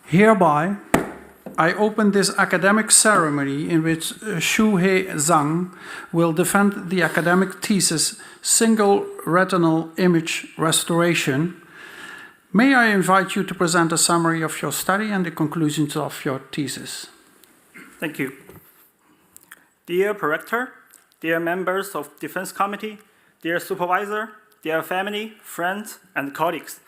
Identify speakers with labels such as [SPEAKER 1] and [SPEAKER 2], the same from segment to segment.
[SPEAKER 1] Hereby, I open this academic ceremony in which Shuhe Zhang will defend the academic thesis, Single Retinal Image Restoration. May I invite you to present a summary of your study and the conclusions of your thesis?
[SPEAKER 2] Thank you. Dear Prorector, dear members of Defense Committee, dear Supervisor, dear family, friends, and colleagues,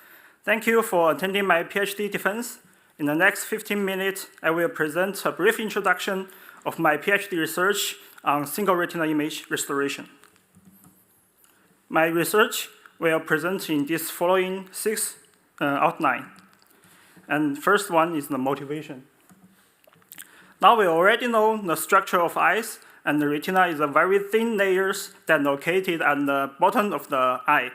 [SPEAKER 2] thank you for attending my PhD defense. In the next 15 minutes, I will present a brief introduction of my PhD research on single retinal image restoration. My research will present in this following 6 outline. And first one is the motivation. Now we already know the structure of eyes, and the retina is a very thin layers that located at the bottom of the eye.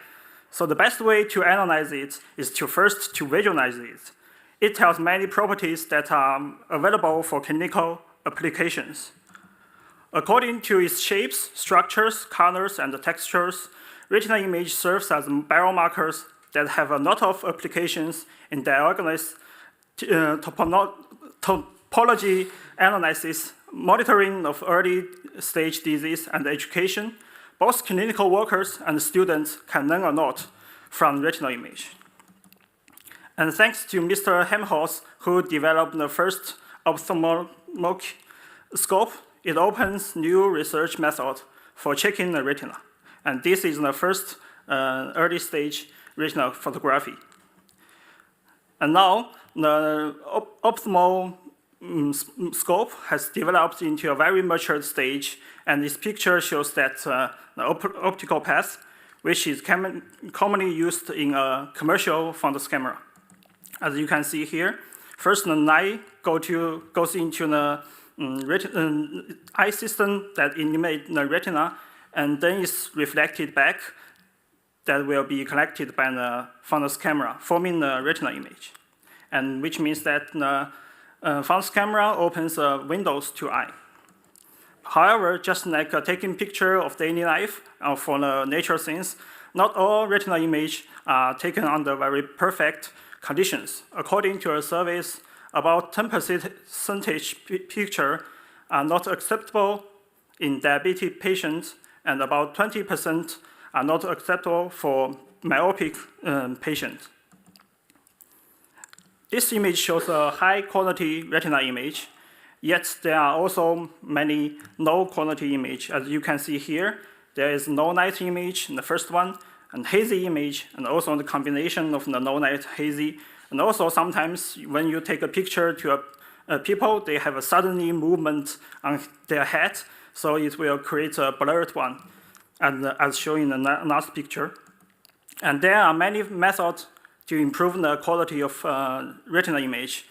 [SPEAKER 2] So the best way to analyze it is to first visualize it. It tells many properties that are available for clinical applications. According to its shapes, structures, colors, and textures, retinal image serves as biomarkers that have a lot of applications in diagnosis, topology analysis, monitoring of early stage disease, and education. Both clinical workers and students can learn a lot from retinal image. And thanks to Mr. Helmholtz, who developed the first ophthalmic scope, it opens new research method for checking the retina. And this is the first early stage retinal photography. And now, the ophthalmic scope has developed into a very mature stage, and this picture shows that the optical path, which is commonly used in a commercial fundus camera. As you can see here, first the light goes into the eye system that illuminates the retina, and then is reflected back that will be collected by the fundus camera, forming the retinal image. And which means that the fundus camera opens windows to eye. However, just like taking picture of daily life for the nature scenes, not all retinal images are taken under very perfect conditions. According to a surveys, about 10% picture are not acceptable in diabetic patients, and about 20% are not acceptable for myopic patients. This image shows a high-quality retinal image, yet there are also many low-quality images. As you can see here, there is no light image in the first one, and hazy image, and also the combination of the no light hazy. And also sometimes when you take a picture to people, they have a suddenly movement on their head, so it will create a blurred one, and as shown in the last picture. And there are many methods to improve the quality of retinal image.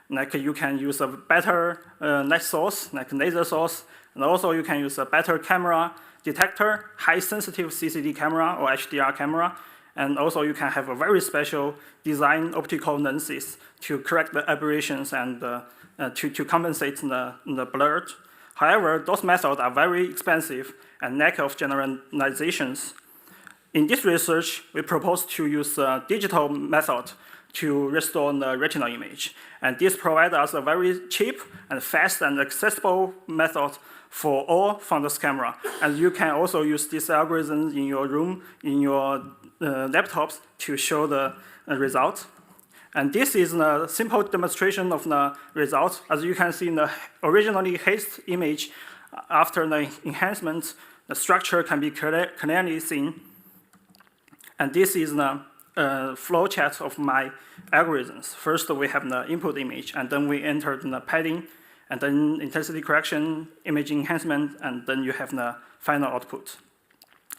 [SPEAKER 2] Like you can use a better light source, like laser source, and also you can use a better camera detector, high-sensitive CCD camera or HDR camera, and also you can have a very special design optical lenses to correct the aberrations and to compensate the blur. However, those methods are very expensive and lack of generalizations. In this research, we propose to use a digital method to restore the retinal image. And this provides us a very cheap and fast and accessible method for all fundus camera. And you can also use this algorithm in your room, in your laptops to show the result. And this is a simple demonstration of the result. As you can see in the originally hazy image, after the enhancement, the structure can be clearly seen. And this is the flow chart of my algorithms. First, we have the input image, and then we enter the padding, and then intensity correction, image enhancement, and then you have the final output.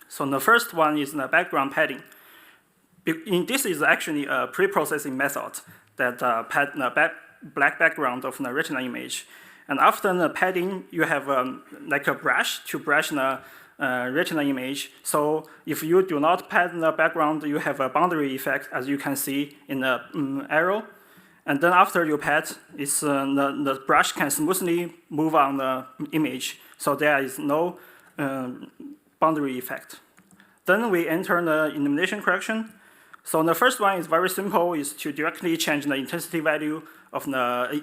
[SPEAKER 2] So the first one is the background padding. This is actually a pre-processing method that pad the black background of the retinal image. And after the padding, you have like a brush to brush the retinal image. So if you do not pad the background, you have a boundary effect, as you can see in the arrow. And then after you pad, the brush can smoothly move on the image. So there is no boundary effect. Then we enter the illumination correction. So the first one is very simple, is to directly change the intensity value of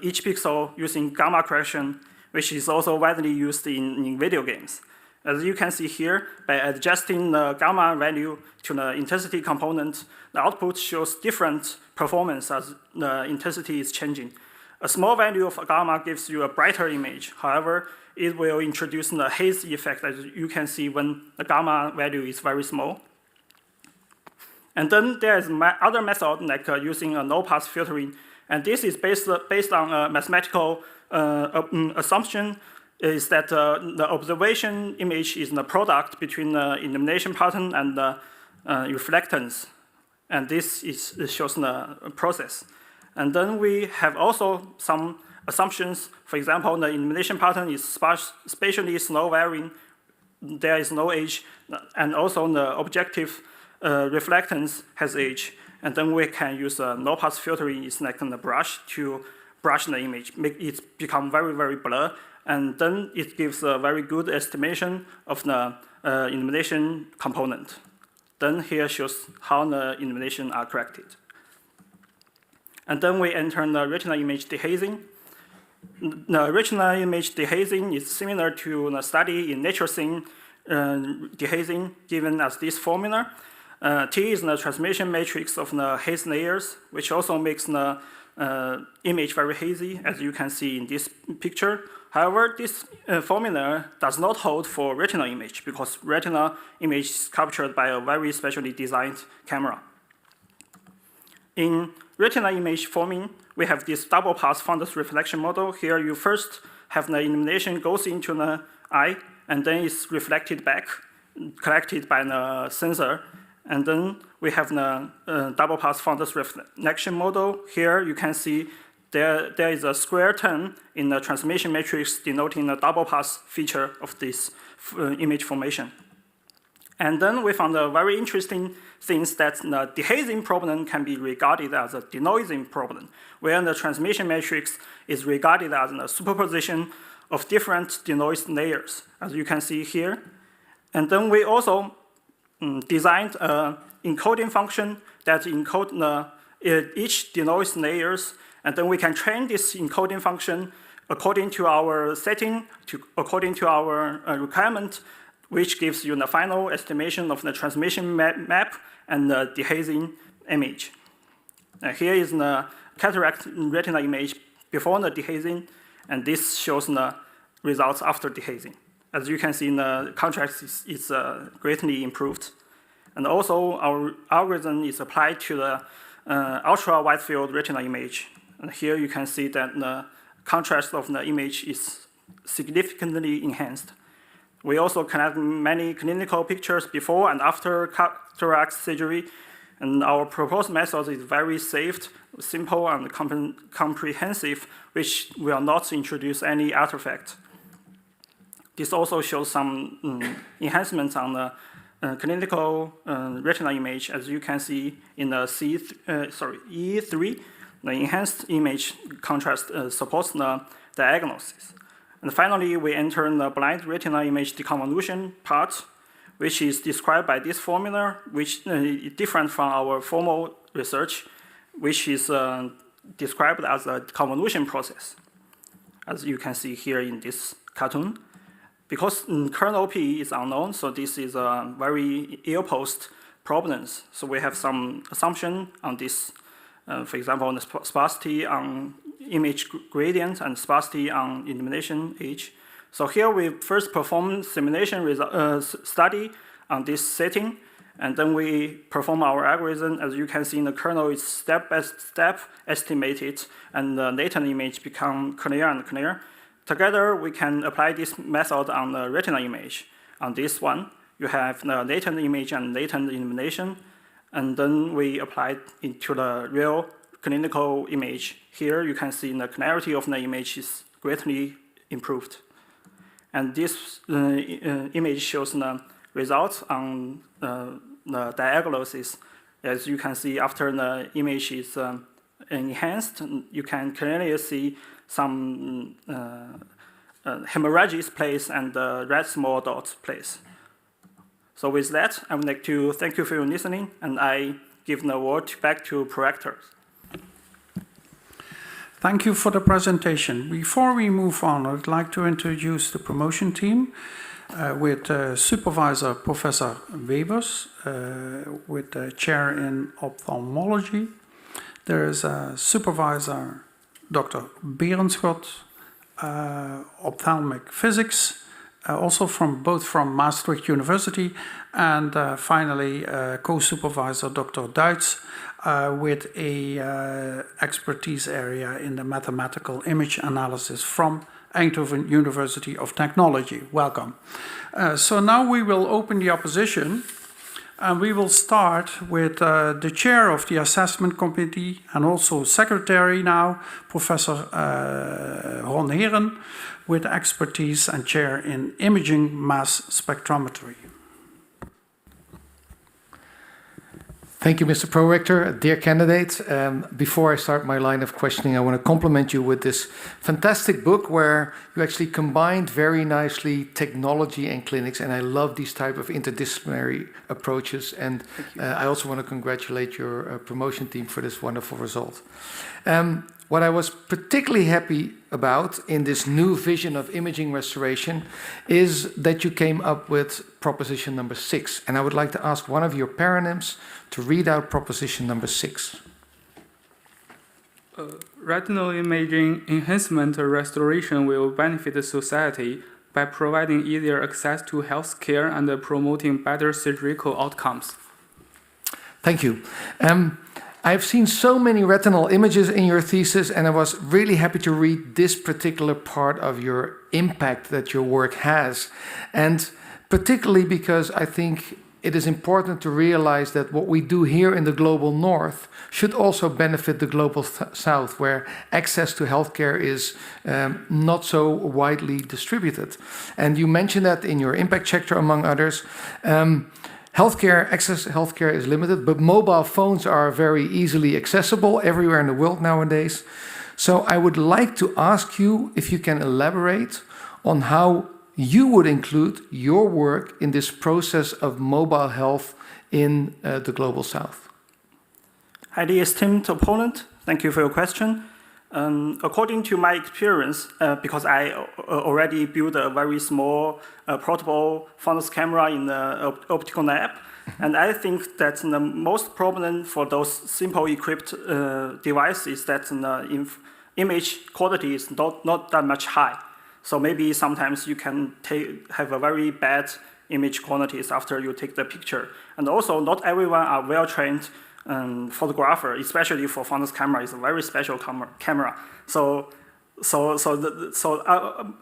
[SPEAKER 2] each pixel using gamma correction, which is also widely used in video games. As you can see here, by adjusting the gamma value to the intensity component, the output shows different performance as the intensity is changing. A small value of gamma gives you a brighter image. However, it will introduce the haze effect, as you can see when the gamma value is very small. And then there is other method like using a no-pass filtering, and this is based on a mathematical assumption is that the observation image is the product between the illumination pattern and the reflectance, and this shows the process. And then we have also some assumptions. For example, the illumination pattern is spatially slow varying. There is no age, and also the objective reflectance has age. And then we can use no-pass filtering. It's like the brush to brush the image, make it become very, very blurred. And then it gives a very good estimation of the illumination component. Then here shows how the illumination are corrected. And then we enter the retinal image dehazing. The retinal image dehazing is similar to the study in nature scene dehazing given as this formula. T is the transmission matrix of the haze layers, which also makes the image very hazy, as you can see in this picture. However, this formula does not hold for retinal image because retinal image is captured by a very specially designed camera. In retinal image forming, we have this double pass fundus reflection model. Here you first have the illumination goes into the eye, and then it's reflected back, collected by the sensor. And then we have the double pass fundus reflection model. Here you can see there is a square turn in the transmission matrix denoting the double pass feature of this image formation. And then we found a very interesting things that the dehazing problem can be regarded as a denoising problem, where the transmission matrix is regarded as a superposition of different denoised layers, as you can see here. And then we also designed an encoding function that encodes each denoised layers, and then we can train this encoding function according to our setting, according to our requirement, which gives you the final estimation of the transmission map and the dehazing image. Here is the cataract retina image before the dehazing, and this shows the results after dehazing. As you can see, the contrast is greatly improved. And also, our algorithm is applied to the ultra-wide field retinal image. And here you can see that the contrast of the image is significantly enhanced. We also connect many clinical pictures before and after cataract surgery, and our proposed method is very safe, simple, and comprehensive, which will not introduce any artifact. This also shows some enhancements on the clinical retinal image, as you can see in the E3. The enhanced image contrast supports the diagnosis. And finally, we enter the blind retinal image deconvolution part, which is described by this formula, which is different from our formal research, which is described as a convolution process, as you can see here in this cartoon. Because kernel P is unknown, so this is a very ill-posed problems. So we have some assumption on this, for example, the sparsity on image gradient and sparsity on illumination age. So here we first perform simulation study on this setting, and then we perform our algorithm. As you can see in the kernel, it's step-by-step estimated, and the latent image become clear and clear. Together, we can apply this method on the retinal image. On this one, you have the latent image and latent illumination, and then we apply it into the real clinical image. Here, you can see the clarity of the image is greatly improved. And this image shows the results on the diagnosis. As you can see, after the image is enhanced, you can clearly see some hemorrhages place and red small dots place. So with that, I would like to thank you for your listening, and I give the word back to prorectors.
[SPEAKER 1] Thank you for the presentation. Before we move on, I'd like to introduce the promotion team with Supervisor Professor Webers, with the Chair in Ophthalmology. There is Supervisor Dr. Berenschot, Ophthalmic Physics, also both from Maastricht University, and finally co-supervisor Dr. Duits with a expertise area in the mathematical image analysis from Eindhoven University of Technology. Welcome. So now we will open the opposition, and we will start with the chair of the assessment committee and also secretary now, Professor Ron Heren, with expertise and chair in imaging mass spectrometry.
[SPEAKER 3] Thank you, Mr. Prorector. Dear candidates, before I start my line of questioning, I want to compliment you with this fantastic book where you actually combined very nicely technology and clinics, and I love these type of interdisciplinary approaches. And I also want to congratulate your promotion team for this wonderful result. What I was particularly happy about in this new vision of imaging restoration is that you came up with proposition number 6. And I would like to ask one of your paronyms to read out proposition number 6.
[SPEAKER 4] Retinal imaging enhancement restoration will benefit the society by providing easier access to health care and promoting better surgical outcomes.
[SPEAKER 3] Thank you. I've seen so many retinal images in your thesis, and I was really happy to read this particular part of your impact that your work has. And particularly because I think it is important to realize that what we do here in the global north should also benefit the global south, where access to healthcare is not so widely distributed. And you mentioned that in your impact chapter, among others. Access to healthcare is limited, but mobile phones are very easily accessible everywhere in the world nowadays. So I would like to ask you if you can elaborate on how you would include your work in this process of mobile health in the global south.
[SPEAKER 2] Highly esteemed opponent, thank you for your question. According to my experience, because I already built a very small portable fundus camera in the optical lab, and I think that the most problem for those simple equipped devices is that the image quality is not that much high. So maybe sometimes you can have a very bad image qualities after you take the picture. And also, not everyone are well-trained photographer, especially for fundus camera. It's a very special camera. So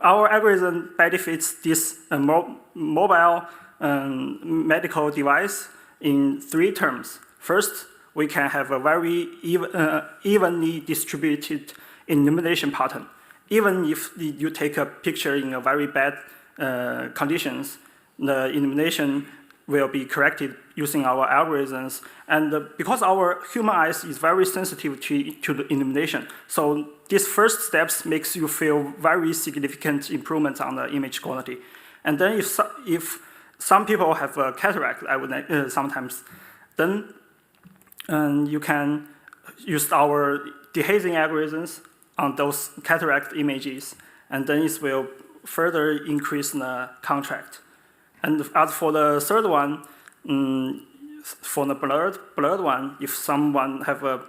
[SPEAKER 2] our algorithm benefits this mobile medical device in 3 terms. First, we can have a very evenly distributed illumination pattern. Even if you take a picture in a very bad conditions, the illumination will be corrected using our algorithms. And because our human eyes is very sensitive to the illumination, so these first steps makes you feel very significant improvements on the image quality. And then if some people have a cataract, I would sometimes, then you can use our dehazing algorithms on those cataract images, and then it will further increase the contrast. And as for the third one, for the blurred one, if someone have a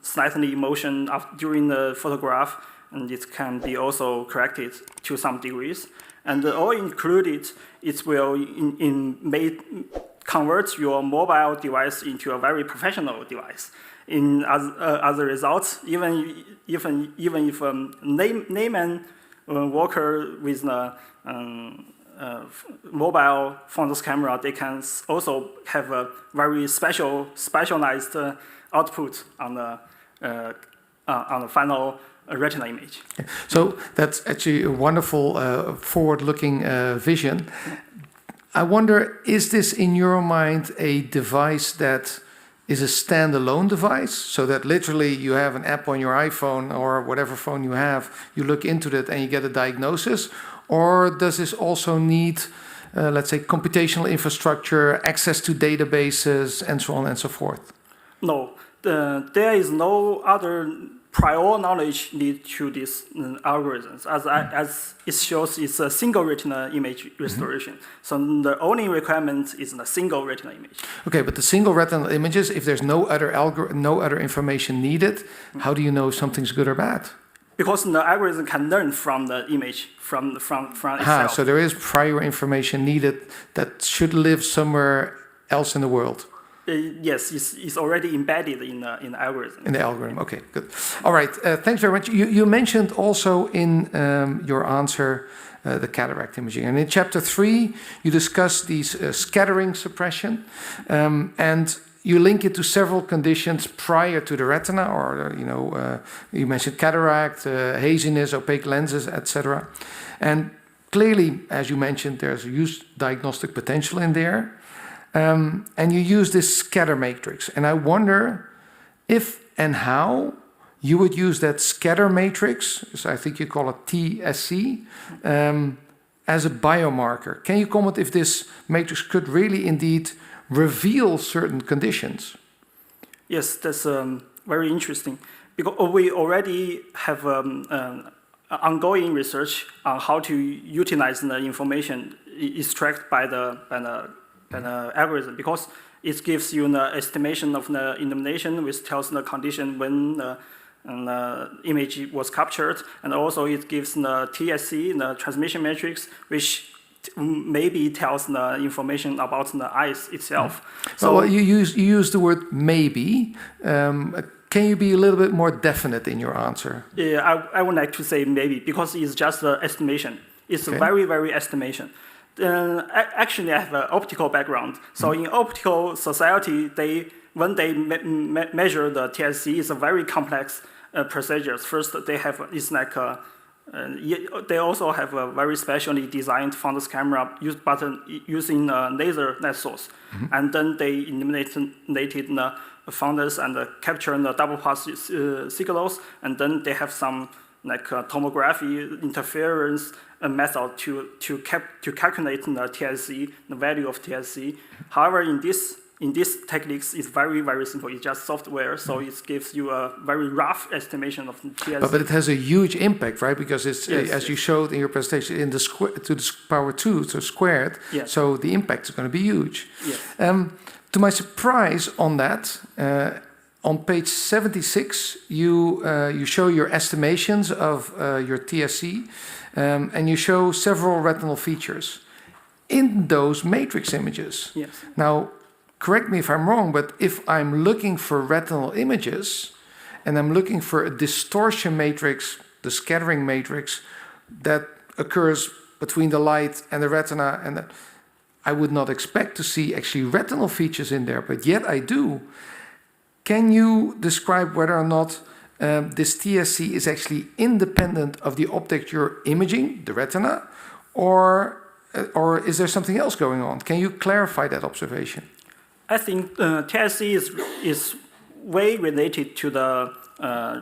[SPEAKER 2] slightly emotion during the photograph, and it can be also corrected to some degrees. And all included, it will convert your mobile device into a very professional device. As a result, even if a layman worker with a mobile fundus camera, they can also have a very specialized output on the final retina image.
[SPEAKER 3] So that's actually a wonderful forward-looking vision. I wonder, is this in your mind a device that is a standalone device, so that literally you have an app on your iPhone or whatever phone you have, you look into that and you get a diagnosis? Or does this also need, let's say, computational infrastructure, access to databases, and so on and so forth?
[SPEAKER 2] No, there is no other prior knowledge needed to these algorithms. As it shows, it's a single retina image restoration. So the only requirement is a single retina image.
[SPEAKER 3] Okay, but the single retinal images, if there's no other information needed, how do you know if something's good or bad?
[SPEAKER 2] Because the algorithm can learn from the image, from itself.
[SPEAKER 3] So there is prior information needed that should live somewhere else in the world.
[SPEAKER 2] Yes, it's already embedded in the algorithm.
[SPEAKER 3] In the algorithm, okay, good. All right, thanks very much. You mentioned also in your answer the cataract imaging. And in chapter 3, you discuss these scattering suppression, and you link it to several conditions prior to the retina, or, you mentioned cataract, haziness, opaque lenses, etc. And clearly, as you mentioned, there's a huge diagnostic potential in there. And you use this scatter matrix. And I wonder if and how you would use that scatter matrix, so I think you call it TSC, as a biomarker. Can you comment if this matrix could really indeed reveal certain conditions?
[SPEAKER 2] Yes, that's very interesting. Because we already have ongoing research on how to utilize the information extracted by the algorithm, because it gives you the estimation of the illumination, which tells the condition when the image was captured, and also it gives the TSC, the transmission matrix, which maybe tells the information about the eyes itself. So
[SPEAKER 3] well, you use the word maybe. Can you be a little bit more definite in your answer?
[SPEAKER 2] Yeah, I would like to say maybe, because it's just an estimation. It's
[SPEAKER 3] Okay.
[SPEAKER 2] very, very estimation. Actually, I have an optical background. So in optical society, when they measure the TSC, it's a very complex procedures. First, they also have a very specially designed fundus camera using laser light source. And then they eliminated the fundus and capture the double pass signals. And then they have some tomography interference method to calculate the TSC, the value of TSC. However, in these techniques, it's very, very simple. It's just software, so it gives you a very rough estimation of the TSC.
[SPEAKER 3] But it has a huge impact, right? Because it's,
[SPEAKER 2] Yes,
[SPEAKER 3] as you showed in your presentation, in the to the power 2, so squared.
[SPEAKER 2] Yes.
[SPEAKER 3] So the impact is going to be huge.
[SPEAKER 2] Yes.
[SPEAKER 3] To my surprise on that, on page 76, you show your estimations of your TSC, and you show several retinal features in those matrix images.
[SPEAKER 2] Yes.
[SPEAKER 3] Now, correct me if I'm wrong, but if I'm looking for retinal images and I'm looking for a distortion matrix, the scattering matrix that occurs between the light and the retina, and I would not expect to see actually retinal features in there, but yet I do. Can you describe whether or not this TSC is actually independent of the object you're imaging, the retina, or is there something else going on? Can you clarify that observation?
[SPEAKER 2] I think TSC is way related to the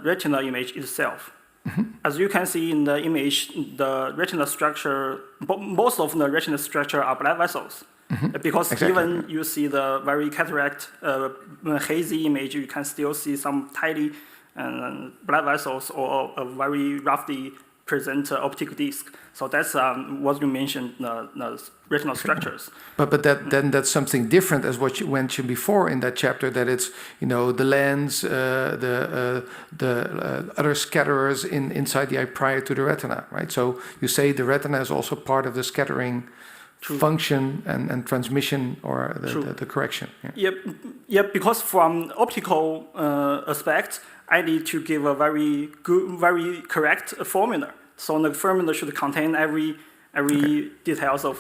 [SPEAKER 2] retinal image itself. As you can see in the image, the retinal structure, most of the retinal structure are blood vessels. Because
[SPEAKER 3] Exactly.
[SPEAKER 2] even you see the very cataract hazy image, you can still see some tiny blood vessels or a very roughly present optic disc. So that's what you mentioned, the retinal structures.
[SPEAKER 3] But that's something different as what you mentioned before in that chapter, that it's, the lens, the other scatterers inside the eye prior to the retina, right? So you say the retina is also part of the scattering function and transmission, or the correction. Yeah.
[SPEAKER 2] Yep, because from optical aspect, I need to give a very good, very correct formula. So the formula should contain every details of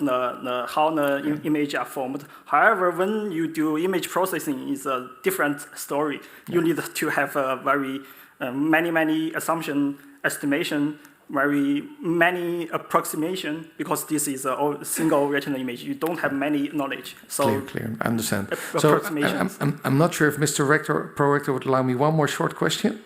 [SPEAKER 2] how the image are formed. However, when you do image processing, is a different story. You need to have a very many assumption, estimation, very many approximation, because this is a single retinal image. You don't have many knowledge. So
[SPEAKER 3] Clear. I understand. So
[SPEAKER 2] approximations.
[SPEAKER 3] I'm not sure if Mr. Pro-Rector would allow me one more short question.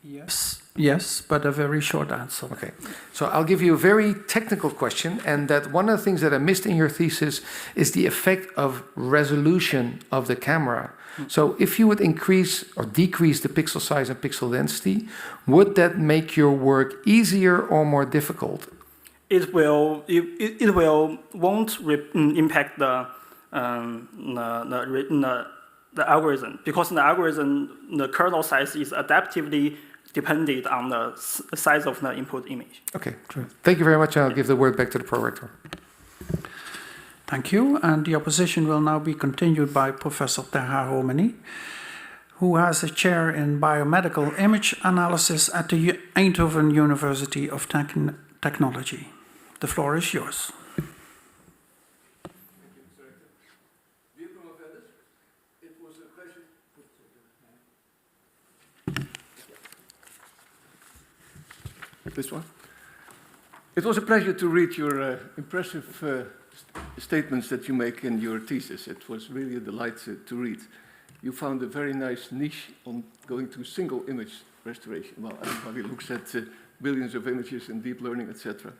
[SPEAKER 1] Yes. Yes, but a very short answer.
[SPEAKER 3] Okay, so I'll give you a very technical question, and that one of the things that I missed in your thesis is the effect of resolution of the camera. So if you would increase or decrease the pixel size and pixel density, would that make your work easier or more difficult?
[SPEAKER 2] It will won't impact the algorithm, because the algorithm, the kernel size is adaptively dependent on the size of the input image.
[SPEAKER 3] Okay, true. Thank you very much. I'll give the word back to the prorector.
[SPEAKER 1] Thank you. And the opposition will now be continued by Professor Terha Romani, who has a chair in biomedical image analysis at the Eindhoven University of Technology. The floor is yours.
[SPEAKER 5] This one? It was a pleasure to read your impressive statements that you make in your thesis. It was really a delight to read. You found a very nice niche on going to single image restoration. Well, everybody looks at billions of images in deep learning, etc.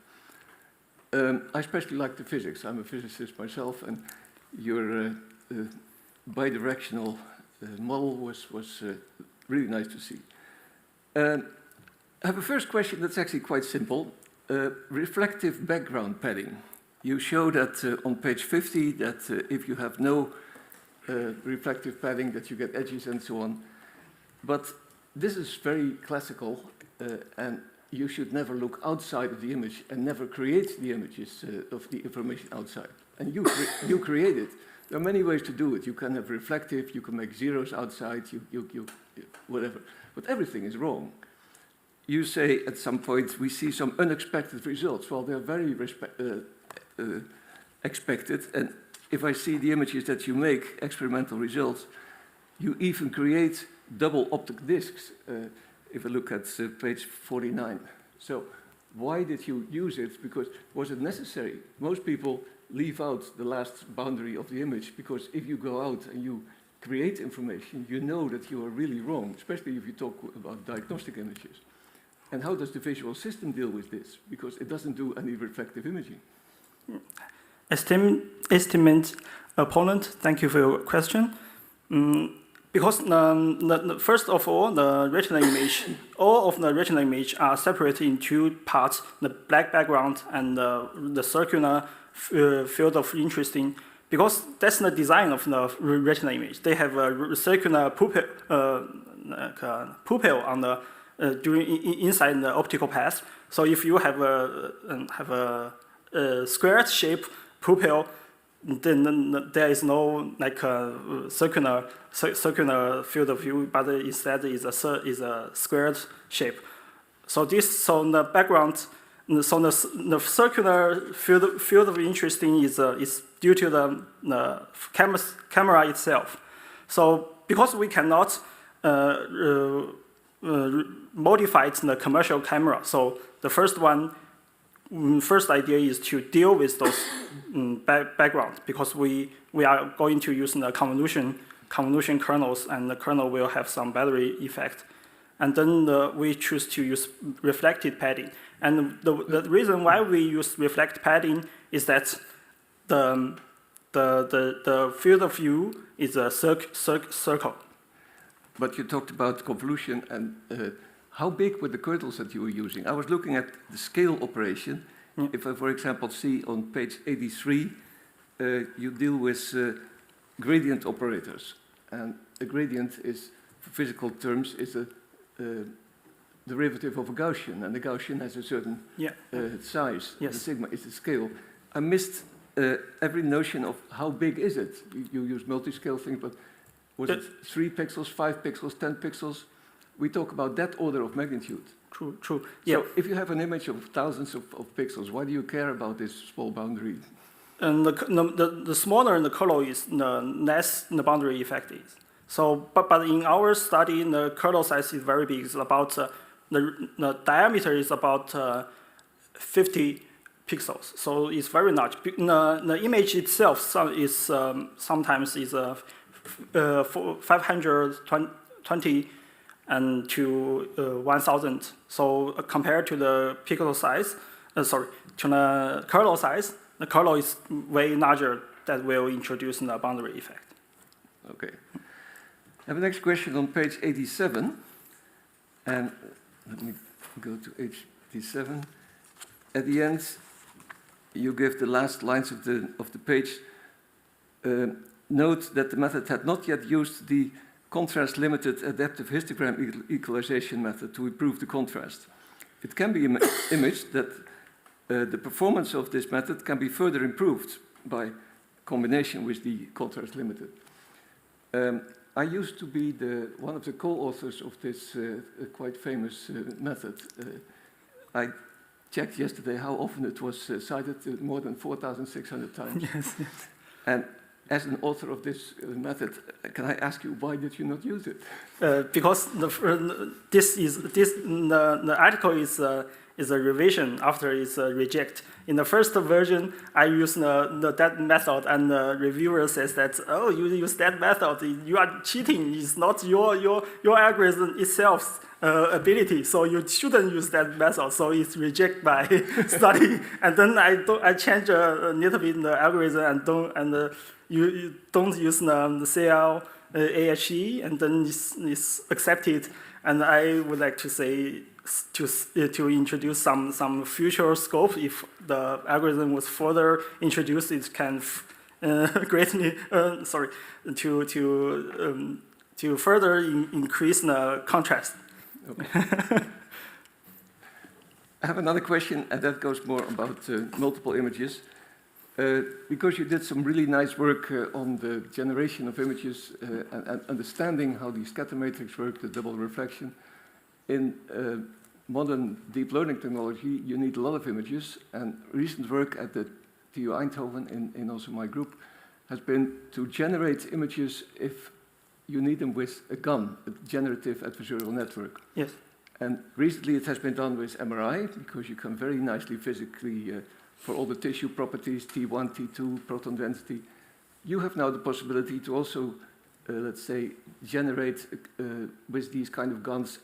[SPEAKER 5] I especially like the physics. I'm a physicist myself, and your bidirectional model was really nice to see. I have a first question that's actually quite simple. Reflective background padding. You show that on page 50 that if you have no reflective padding, that you get edges and so on. But this is very classical, and you should never look outside of the image and never create the images of the information outside. And you create it. There are many ways to do it. You can have reflective, you can make zeros outside, whatever. But everything is wrong. You say at some point, we see some unexpected results. Well, they're very expected. And if I see the images that you make, experimental results, you even create double optic discs, if I look at page 49. So why did you use it? Because was it necessary? Most people leave out the last boundary of the image, because if you go out and you create information, you know that you are really wrong, especially if you talk about diagnostic images. And how does the visual system deal with this? Because it doesn't do any reflective imaging.
[SPEAKER 2] Esteemed opponent, thank you for your question. Because first of all, the retinal image, all of the retinal image are separated in two parts: the black background and the circular field of interest. Because that's the design of the retinal image. They have a circular pupil on the inside the optical path. So if you have a square shape pupil, then there is no like circular field of view, but instead is a squared shape. So the background, so the circular field of interest is due to the camera itself. So because we cannot modify the commercial camera, so the first idea is to deal with those backgrounds, because we are going to use the convolution kernels, and the kernel will have some battery effect. And then we choose to use reflected padding. And the reason why we use reflect padding is that the field of view is a circle.
[SPEAKER 5] But you talked about convolution, and how big were the kernels that you were using? I was looking at the scale operation.
[SPEAKER 2] Yeah.
[SPEAKER 5] If I, for example, see on page 83, you deal with gradient operators. And a gradient is, for physical terms, is a derivative of a Gaussian. And the Gaussian has a certain size.
[SPEAKER 2] Yes.
[SPEAKER 5] The sigma is the scale. I missed every notion of how big is it. You use multi-scale things, but was it 3 pixels, 5 pixels, 10 pixels? We talk about that order of magnitude.
[SPEAKER 2] True. Yeah.
[SPEAKER 5] So if you have an image of thousands of pixels, why do you care about this small boundary?
[SPEAKER 2] And the smaller the kernel is, the less the boundary effect is. So, but in our study, the kernel size is very big. It's about the diameter is about 50 pixels. So it's very large. The image itself is sometimes is 520 and to 1,000. So compared to the pixel size, to the kernel size, the kernel is way larger. That will introduce the boundary effect.
[SPEAKER 5] Okay. I have a next question on page 87. And let me go to 87. At the end, you give the last lines of the page. Note that the method had not yet used the contrast-limited adaptive histogram equalization method to improve the contrast. It can be imaged that the performance of this method can be further improved by combination with the contrast-limited. I used to be one of the co-authors of this quite famous method. I checked yesterday how often it was cited, more than 4,600 times.
[SPEAKER 2] Yes.
[SPEAKER 5] And as an author of this method, can I ask you, why did you not use it?
[SPEAKER 2] Because the article is a revision after it's reject. In the first version, I used that method, and the reviewer says that, oh, you use that method, you are cheating. It's not your algorithm itself ability, so you shouldn't use that method. So it's rejected by study. And then I change a little bit the algorithm you don't use the CL AHE, and then it's accepted. And I would like to say to introduce some future scope. If the algorithm was further introduced, it can greatly to further increase the contrast.
[SPEAKER 5] Okay. I have another question, and that goes more about multiple images. Because you did some really nice work on the generation of images and understanding how the scatter matrix work, the double reflection. In modern deep learning technology, you need a lot of images, and recent work at the TU Eindhoven, in also my group, has been to generate images if you need them with a GAN, a generative adversarial network.
[SPEAKER 2] Yes.
[SPEAKER 5] And recently it has been done with MRI, because you can very nicely physically, for all the tissue properties, T1, T2, proton density, you have now the possibility to also, let's say, generate with these kind of GANs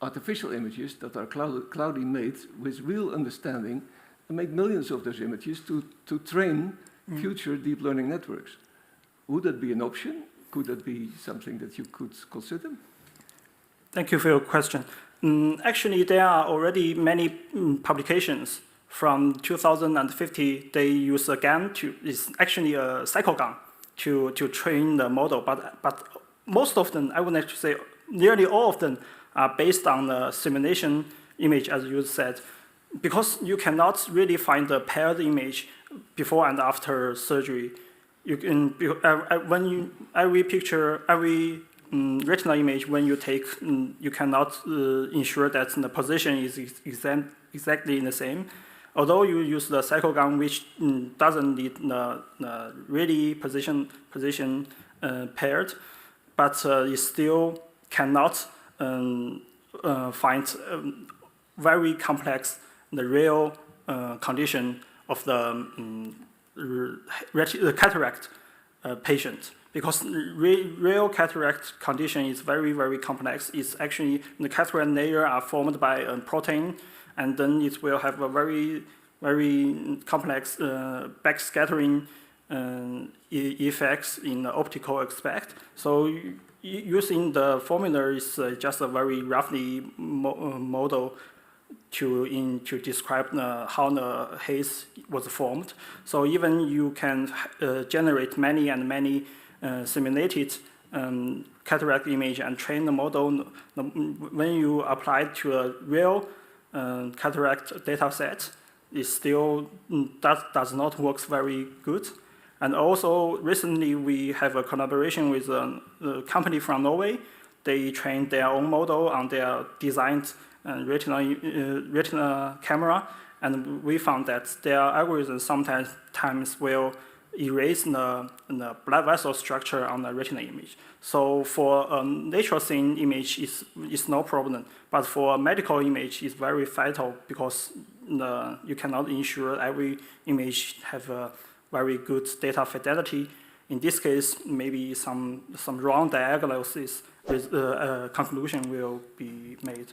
[SPEAKER 5] artificial images that are cloudy made with real understanding, and make millions of those images to train future deep learning networks. Would that be an option? Could that be something that you could consider?
[SPEAKER 2] Thank you for your question. Actually, there are already many publications. From 2050, they use a GAN it's actually a cycle GAN to train the model, but most of them, I would like to say, nearly all of them are based on the simulation image, as you said, because you cannot really find the paired image before and after surgery. You can every retinal image when you take, you cannot ensure that the position is exactly the same. Although you use the cycle GAN, which doesn't need the really position paired, but it still cannot find very complex the real condition of the cataract patient, because real cataract condition is very, very complex. It's actually the cataract layer are formed by a protein, and then it will have a very, very complex backscattering effects in the optical aspect. So using the formula is just a very roughly model to describe how the haze was formed. So even you can generate many and many simulated cataract image and train the model. When you apply it to a real cataract data set, it still does not work very good. And also recently we have a collaboration with a company from Norway. They trained their own model on their designed retina camera, and we found that their algorithm sometimes will erase the blood vessel structure on the retina image. So for a natural scene image, it's no problem. But for a medical image, it's very fatal, because you cannot ensure every image have a very good data fidelity in this case, maybe some wrong diagnosis with conclusion will be made.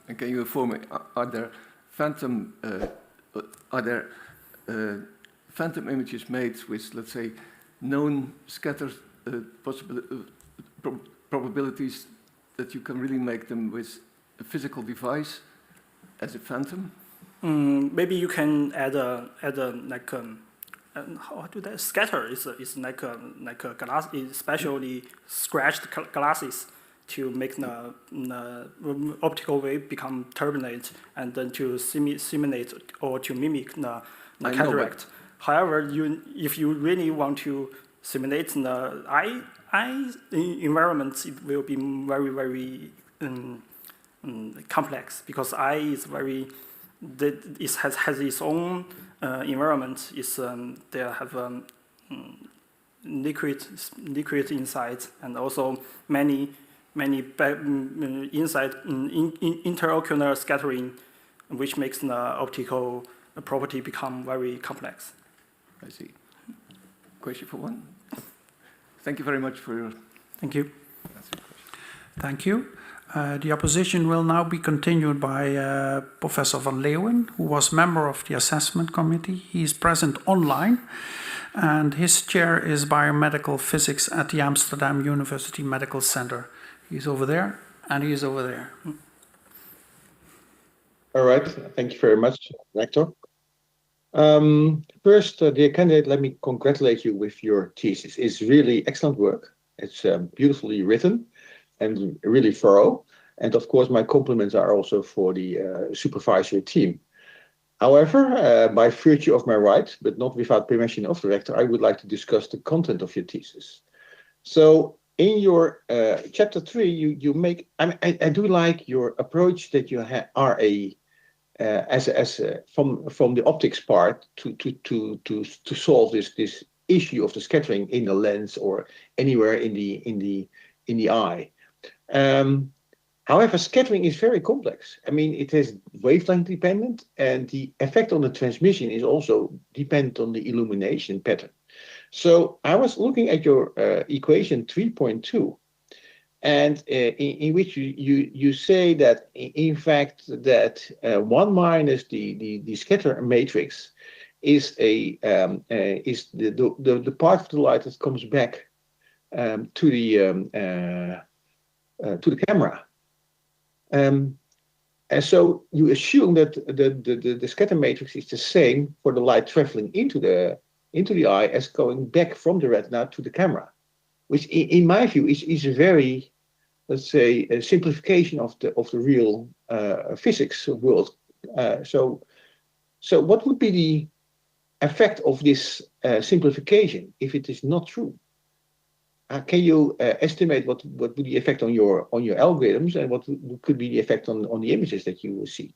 [SPEAKER 5] And can you inform me, are there phantom images made with, let's say, known scatter probabilities that you can really make them with a physical device as a phantom?
[SPEAKER 2] Maybe you can add a like how do that scatter is like a glass, especially scratched glasses to make the optical wave become turbulent and then to simulate or to mimic the cataract. However, if you really want to simulate the eye environment, it will be very, very complex because eye is very, it has its own environment. They have liquid inside and also many inside interocular scattering, which makes the optical property become very complex.
[SPEAKER 5] I see. Question for one? Thank you very much for your...
[SPEAKER 2] Thank you.
[SPEAKER 1] Thank you. The opposition will now be continued by Professor van Leeuwen, who was member of the assessment committee. He is present online, and his chair is biomedical physics at the Amsterdam University Medical Center. He's over there, and he is over there.
[SPEAKER 6] All right, thank you very much, Rector. First, dear candidate, let me congratulate you with your thesis. It's really excellent work. It's beautifully written and really thorough. And of course, my compliments are also for the supervisory team. However, by virtue of my right, but not without permission of the rector, I would like to discuss the content of your thesis. So in your chapter 3, you make, I do like your approach that you are from the optics part to solve this issue of the scattering in the lens or anywhere in the eye. However, scattering is very complex. I mean, it is wavelength dependent, and the effect on the transmission is also dependent on the illumination pattern. So I was looking at your equation 3.2, and in which you say that in fact that 1 minus the scatter matrix is the part of the light that comes back to the camera. And so you assume that the scatter matrix is the same for the light traveling into the eye as going back from the retina to the camera, which in my view is a very, let's say, a simplification of the real physics world. So what would be the effect of this simplification if it is not true? Can you estimate what would be the effect on your algorithms, and what could be the effect on the images that you will see?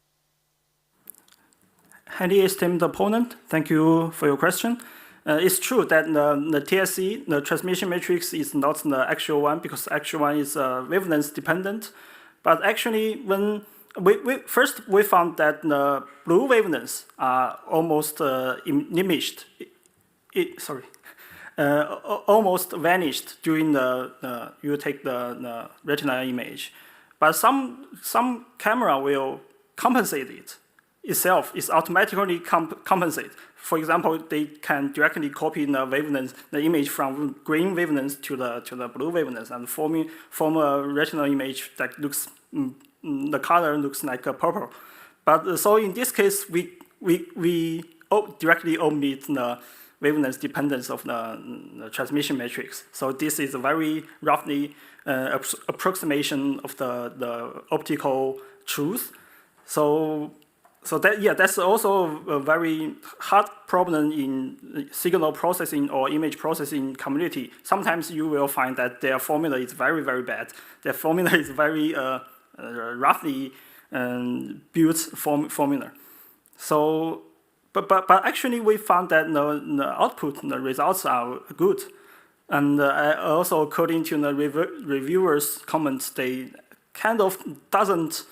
[SPEAKER 2] Highly esteemed opponent, thank you for your question. It's true that the TSC, the transmission matrix, is not the actual one because the actual one is wavelength dependent. But actually, when we found that the blue wavelengths are almost diminished. Almost vanished during you take the retinal image, but some camera will compensate it itself. It's automatically compensate. For example, they can directly copy the wavelength, the image from green wavelengths to the blue wavelengths, and form a retinal image that looks the color looks like a purple. But so in this case, we directly omit the wavelength dependence of the transmission matrix. So this is a very roughly approximation of the optical truth. So that's also a very hard problem in signal processing or image processing community. Sometimes you will find that their formula is very, very bad. Their formula is very roughly built formula. So. But actually, we found that the output, the results are good. And also, according to the reviewers' comments, they kind of doesn't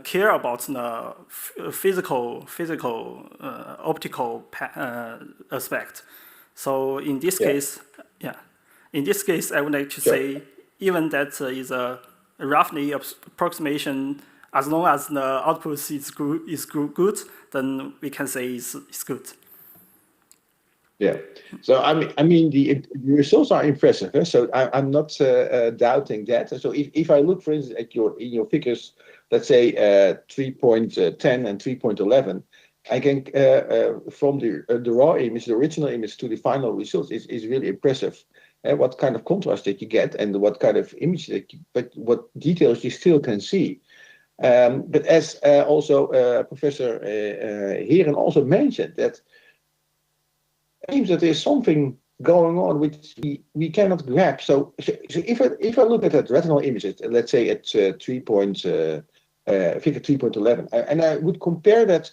[SPEAKER 2] care about the physical optical aspect. So in this case, Yeah. In this case, I would like to say, even that is a roughly approximation, as long as the output is good, then we can say it's good.
[SPEAKER 6] Yeah. So I mean the results are impressive. Huh? So I'm not doubting that. So if I look, for instance, at in your figures, let's say 3.10 and 3.11, I can from the raw image, the original image, to the final results is really impressive. What kind of contrast that you get, and what kind of image but what details you still can see. But as also Professor Heren also mentioned, that seems that there's something going on which we cannot grab. So if I look at that retinal images, let's say at figure 3.11, and I would compare that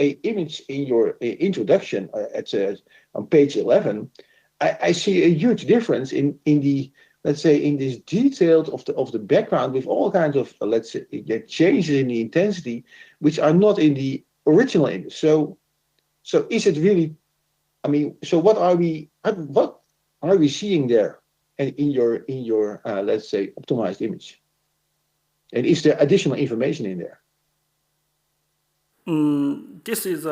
[SPEAKER 6] a image in your introduction on page 11, I see a huge difference in the, let's say, in this detail of the background, with all kinds of let's say changes in the intensity which are not in the original image. So is it really? I mean, so what are we seeing there in your let's say optimized image? And is there additional information in there?
[SPEAKER 2] This is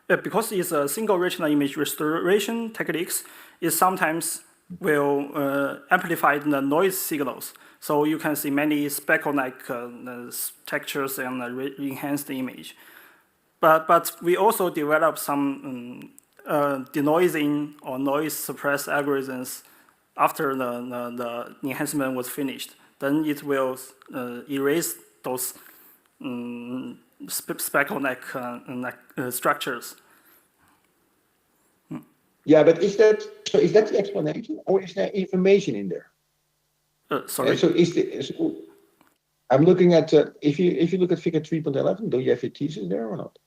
[SPEAKER 2] because it's a single retinal image restoration techniques. It sometimes will amplify the noise signals, so you can see many speckle-like textures and enhance the image. But we also develop some denoising or noise suppress algorithms after the enhancement was finished. Then it will erase those speckle-like structures.
[SPEAKER 6] Yeah, but is that the explanation, or is there information in there?
[SPEAKER 2] Sorry.
[SPEAKER 6] So I'm looking at if you look at figure 3.11, do you have your thesis there or not?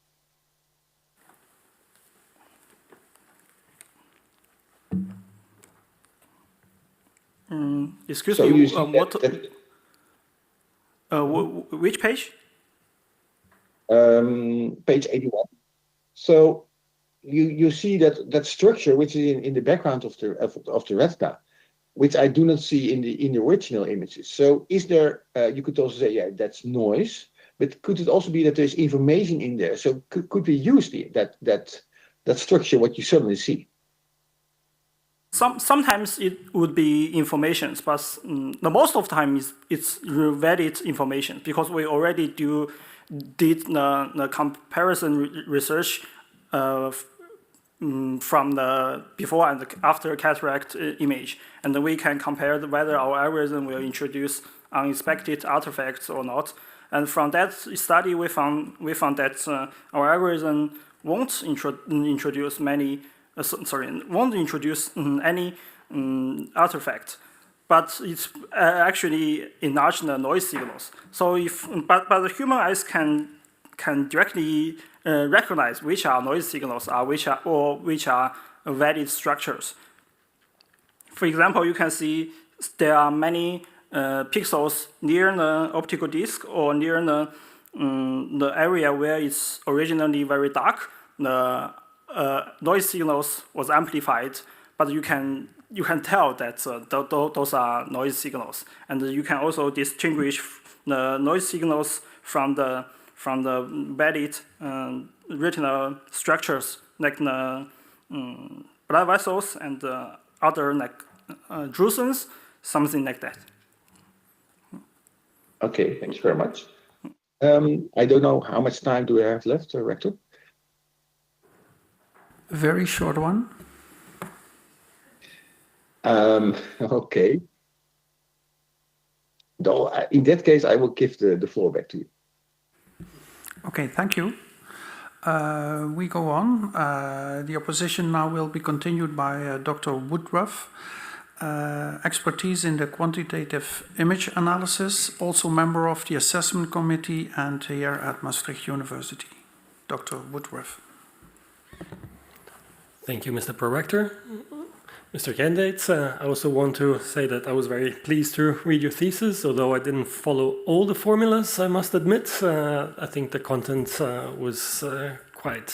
[SPEAKER 2] Excuse
[SPEAKER 6] so
[SPEAKER 2] me.
[SPEAKER 6] You see
[SPEAKER 2] Which page?
[SPEAKER 6] Page 81. So you see that structure which is in the background of the retina, which I do not see in the original images. So is there? You could also say, yeah, that's noise, but could it also be that there's information in there? So could we use that structure what you suddenly see?
[SPEAKER 2] Sometimes it would be information, but the most of the time it's valid information, because we already did the comparison research from the before and after cataract image, and then we can compare whether our algorithm will introduce unexpected artifacts or not. And from that study, we found that our algorithm won't introduce any artifact, but it's actually enlarge the noise signals. So but the human eyes can directly recognize which are noise signals which are valid structures. For example, you can see there are many pixels near the optical disc or near the area where it's originally very dark. The noise signals was amplified, but you can tell that those are noise signals, and you can also distinguish the noise signals from the valid retinal structures like the blood vessels and other like drusens, something like that.
[SPEAKER 6] Okay, thanks very much. I don't know how much time do we have left, Rector?
[SPEAKER 1] A very short one.
[SPEAKER 6] Okay. Though, in that case, I will give the floor back to you.
[SPEAKER 1] Okay, thank you. We go on. The opposition now will be continued by Dr. Woodruff. Expertise in the quantitative image analysis, also member of the assessment committee and here at Maastricht University. Dr. Woodruff.
[SPEAKER 7] Thank you, Mr. Prorector. Mr. Candidate, I also want to say that I was very pleased to read your thesis, although I didn't follow all the formulas, I must admit. I think the content was quite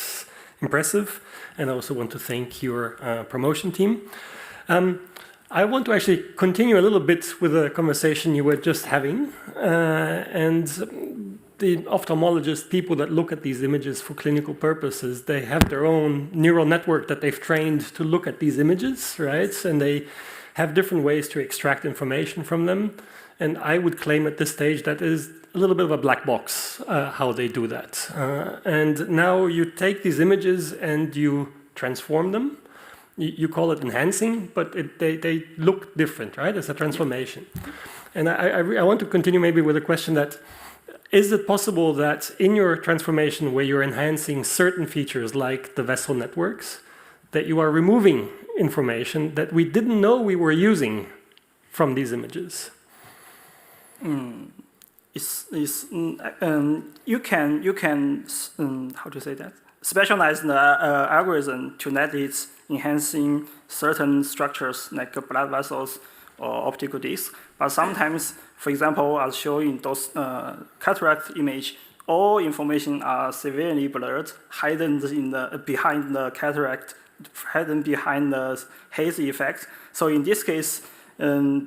[SPEAKER 7] impressive, and I also want to thank your promotion team. I want to actually continue a little bit with the conversation you were just having. And the ophthalmologist, people that look at these images for clinical purposes, they have their own neural network that they've trained to look at these images, right? And they have different ways to extract information from them. And I would claim at this stage that is a little bit of a black box, how they do that. And now you take these images and you transform them. You call it enhancing, but they look different, right? It's a transformation. And I want to continue maybe with a question that, is it possible that in your transformation where you're enhancing certain features like the vessel networks, that you are removing information that we didn't know we were using from these images?
[SPEAKER 2] You can how to say that? Specialize the algorithm to let it enhancing certain structures like blood vessels or optical discs. But sometimes, for example, as shown in those cataract image, all information are severely blurred, hidden behind the cataract, hidden behind the haze effect. So in this case,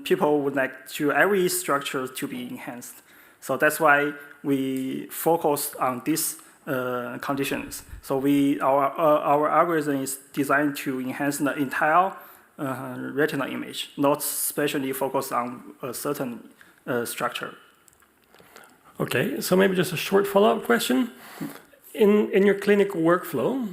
[SPEAKER 2] people would like to every structure to be enhanced. So that's why we focus on these conditions. So our algorithm is designed to enhance the entire retinal image, not specially focused on a certain structure.
[SPEAKER 7] Okay, so maybe just a short follow-up question. In your clinical workflow,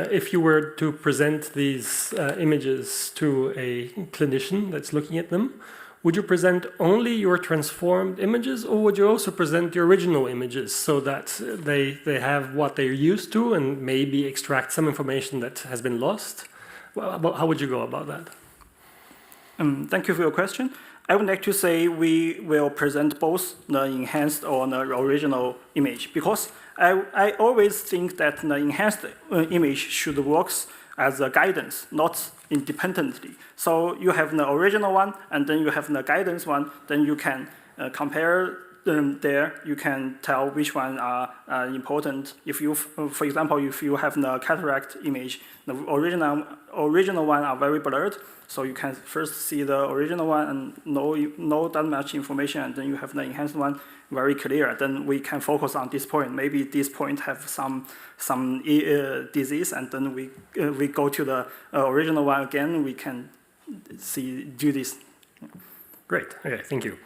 [SPEAKER 7] if you were to present these images to a clinician that's looking at them, would you present only your transformed images, or would you also present the original images so that they have what they're used to and maybe extract some information that has been lost? How would you go about that?
[SPEAKER 2] Thank you for your question. I would like to say we will present both the enhanced or the original image, because I always think that the enhanced image should work as a guidance, not independently. So you have the original one, and then you have the guidance one, then you can compare them there. You can tell which one are important. If you, for example, if you have the cataract image, the original one are very blurred, so you can first see the original one and know that much information, and then you have the enhanced one very clear. Then we can focus on this point. Maybe this point have some disease, and then we go to the original one again. We can do this.
[SPEAKER 7] Great. Okay. Thank you.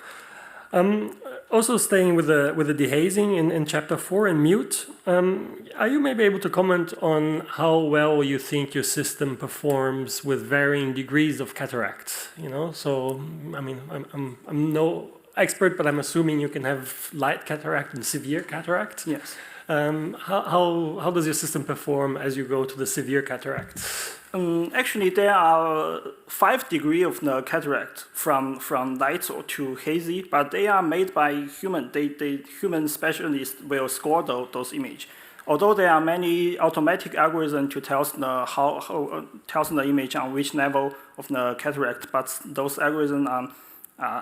[SPEAKER 7] Also staying with the dehazing in chapter 4 in mute, are you maybe able to comment on how well you think your system performs with varying degrees of cataract? You know, so I mean, I'm no expert, but I'm assuming you can have light cataract and severe cataract.
[SPEAKER 2] Yes.
[SPEAKER 7] How does your system perform as you go to the severe cataract?
[SPEAKER 2] Actually, there are 5 degrees of the cataract from light to hazy, but they are made by human. Human specialists will score those images. Although there are many automatic algorithms to tell the image on which level of the cataract, but those algorithms are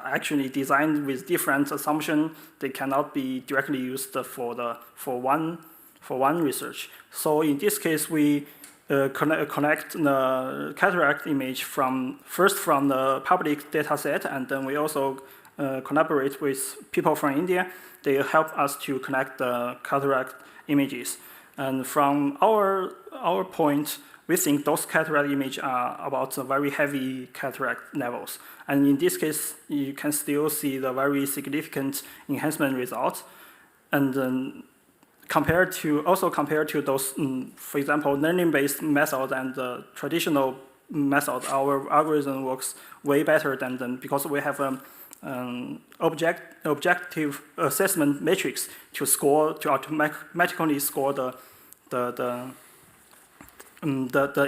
[SPEAKER 2] actually designed with different assumptions. They cannot be directly used for one research. So in this case, we connect the cataract image first from the public data set, and then we also collaborate with people from India. They help us to connect the cataract images. And from our point, we think those cataract images are about the very heavy cataract levels. And in this case, you can still see the very significant enhancement results. And then compared to those, for example, learning-based method and the traditional method, our algorithm works way better than them, because we have objective assessment matrix to automatically score the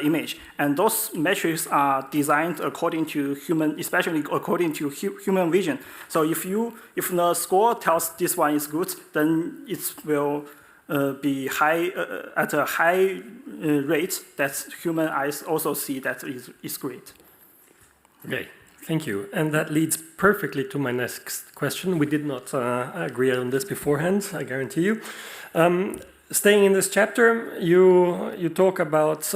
[SPEAKER 2] image, and those metrics are designed according to human, especially according to human vision. So if the score tells this one is good, then it will be high at a high rate that human eyes also see that is great.
[SPEAKER 7] Okay, thank you. And that leads perfectly to my next question. We did not agree on this beforehand, I guarantee you. Staying in this chapter, you talk about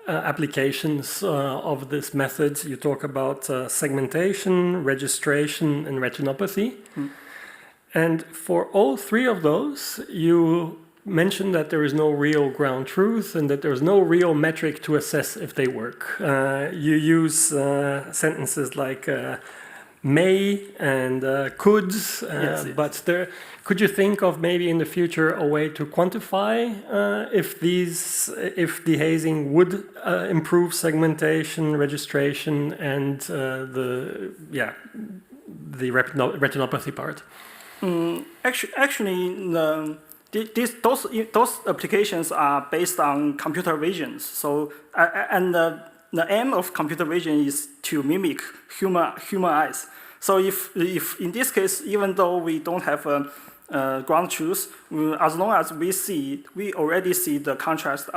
[SPEAKER 7] applications of this method. You talk about segmentation, registration, and retinopathy. And for all three of those, you mentioned that there is no real ground truth and that there's no real metric to assess if they work. You use sentences like may and could,
[SPEAKER 2] Yes.
[SPEAKER 7] but could you think of maybe in the future a way to quantify if dehazing would improve segmentation, registration, and the retinopathy part?
[SPEAKER 2] Actually, those applications are based on computer vision. So, and the aim of computer vision is to mimic human eyes. So, if in this case, even though we don't have a ground truth, as long as we already see the contrast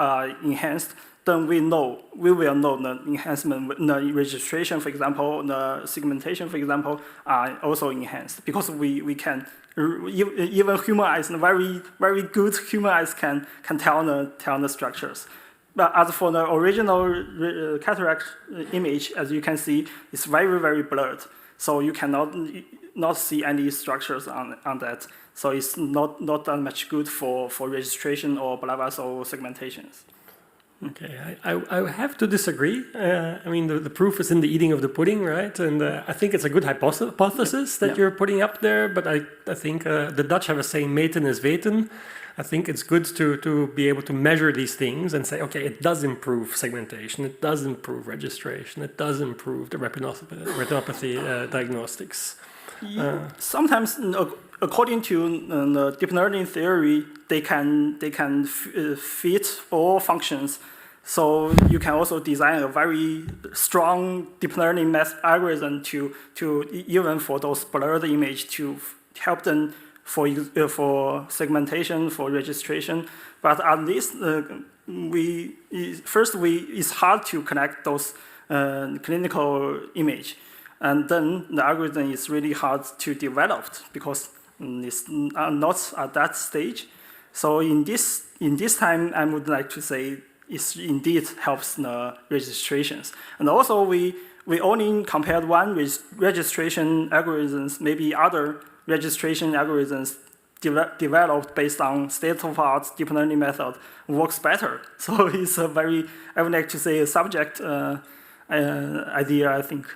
[SPEAKER 2] enhanced, then we will know the enhancement, the registration, for example, the segmentation, for example, are also enhanced because we can even human eyes, very good human eyes can tell the structures. But as for the original cataract image, as you can see, it's very blurred. So you cannot not see any structures on that. So it's not that much good for registration or blabas or segmentations.
[SPEAKER 7] Okay, I have to disagree. I mean, the proof is in the eating of the pudding, right? And I think it's a good hypothesis that you're putting up there, but I think the Dutch have a saying, meten is weten. I think it's good to be able to measure these things and say, okay, it does improve segmentation, it does improve registration, it does improve the retinopathy diagnostics.
[SPEAKER 2] Sometimes, according to the deep learning theory, they can fit all functions. So you can also design a very strong deep learning algorithm to even for those blurred image to help them for segmentation, for registration. But at least it's hard to connect those clinical image. And then the algorithm is really hard to develop because it's not at that stage. So in this time, I would like to say it indeed helps the registrations. And also we only compared one registration algorithms, maybe other registration algorithms developed based on state-of-art deep learning method works better. So it's a very, I would like to say, a subject idea, I think.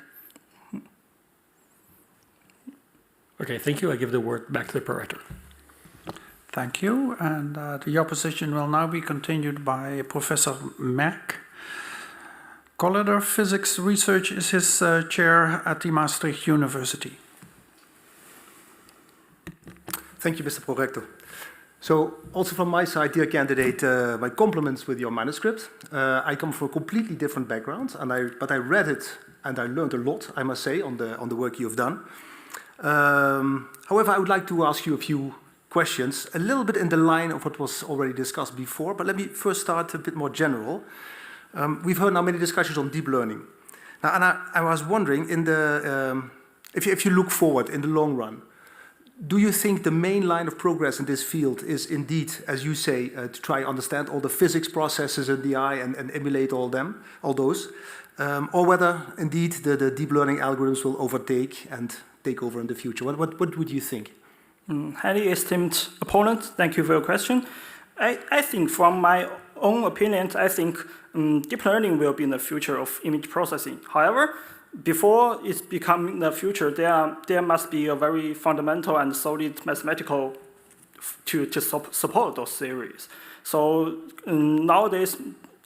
[SPEAKER 7] Okay, thank you. I give the word back to the prorector.
[SPEAKER 1] Thank you. And the opposition will now be continued by Professor Merck. Collider Physics Research is his chair at the Maastricht University.
[SPEAKER 8] Thank you, Mr. Prorector. So, also from my side, dear candidate, my compliments with your manuscript. I come from a completely different background, but I read it and I learned a lot, I must say, on the work you've done. However, I would like to ask you a few questions, a little bit in the line of what was already discussed before, but let me first start a bit more general. We've heard now many discussions on deep learning. Now, and I was wondering, if you look forward in the long run, do you think the main line of progress in this field is indeed, as you say, to try to understand all the physics processes in the eye and emulate all those, or whether indeed the deep learning algorithms will overtake and take over in the future? What would you think?
[SPEAKER 2] Highly esteemed opponent, thank you for your question. I think from my own opinion, I think deep learning will be in the future of image processing. However, before it's becoming the future, there must be a very fundamental and solid mathematical to support those theories. So nowadays,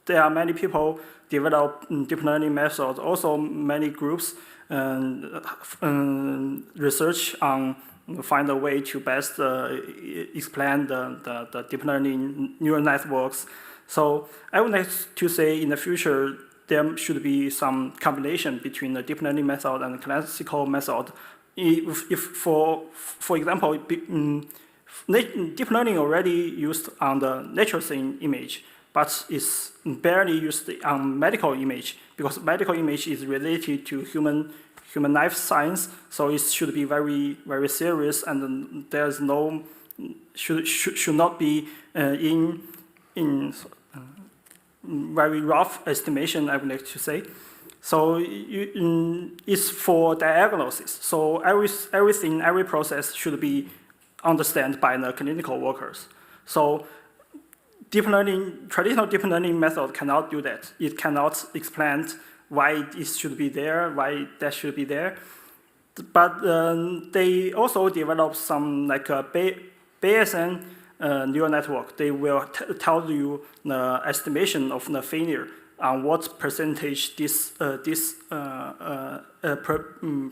[SPEAKER 2] there are many people develop deep learning methods, also many groups research on find a way to best explain the deep learning neural networks. So I would like to say in the future, there should be some combination between the deep learning method and the classical method. If for example, deep learning already used on the natural scene image, but it's barely used on medical image because medical image is related to human life science, so it should be very serious, and there's no should not be very rough estimation, I would like to say. So it's for diagnosis. So everything, every process should be understood by the clinical workers. So traditional deep learning method cannot do that. It cannot explain why it should be there, why that should be there. But they also develop some like a Bayesian neural network. They will tell you the estimation of the failure on what percentage this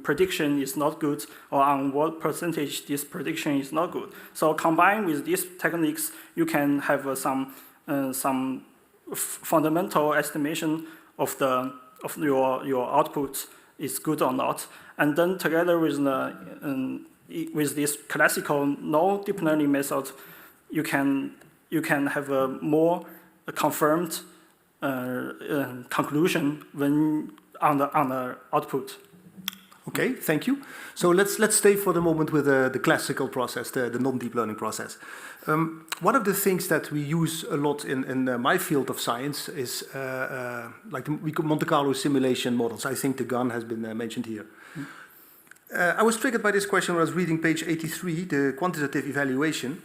[SPEAKER 2] prediction is not good, or on what percentage this prediction is not good. So combined with these techniques, you can have some fundamental estimation of your output is good or not, and then together with this classical no deep learning method, you can have a more confirmed conclusion when on the output.
[SPEAKER 8] Okay, thank you. So let's stay for the moment with the classical process, the non-deep learning process. One of the things that we use a lot in my field of science is like the Monte Carlo simulation models. I think the GAN has been mentioned here. I was triggered by this question when I was reading page 83, the quantitative evaluation.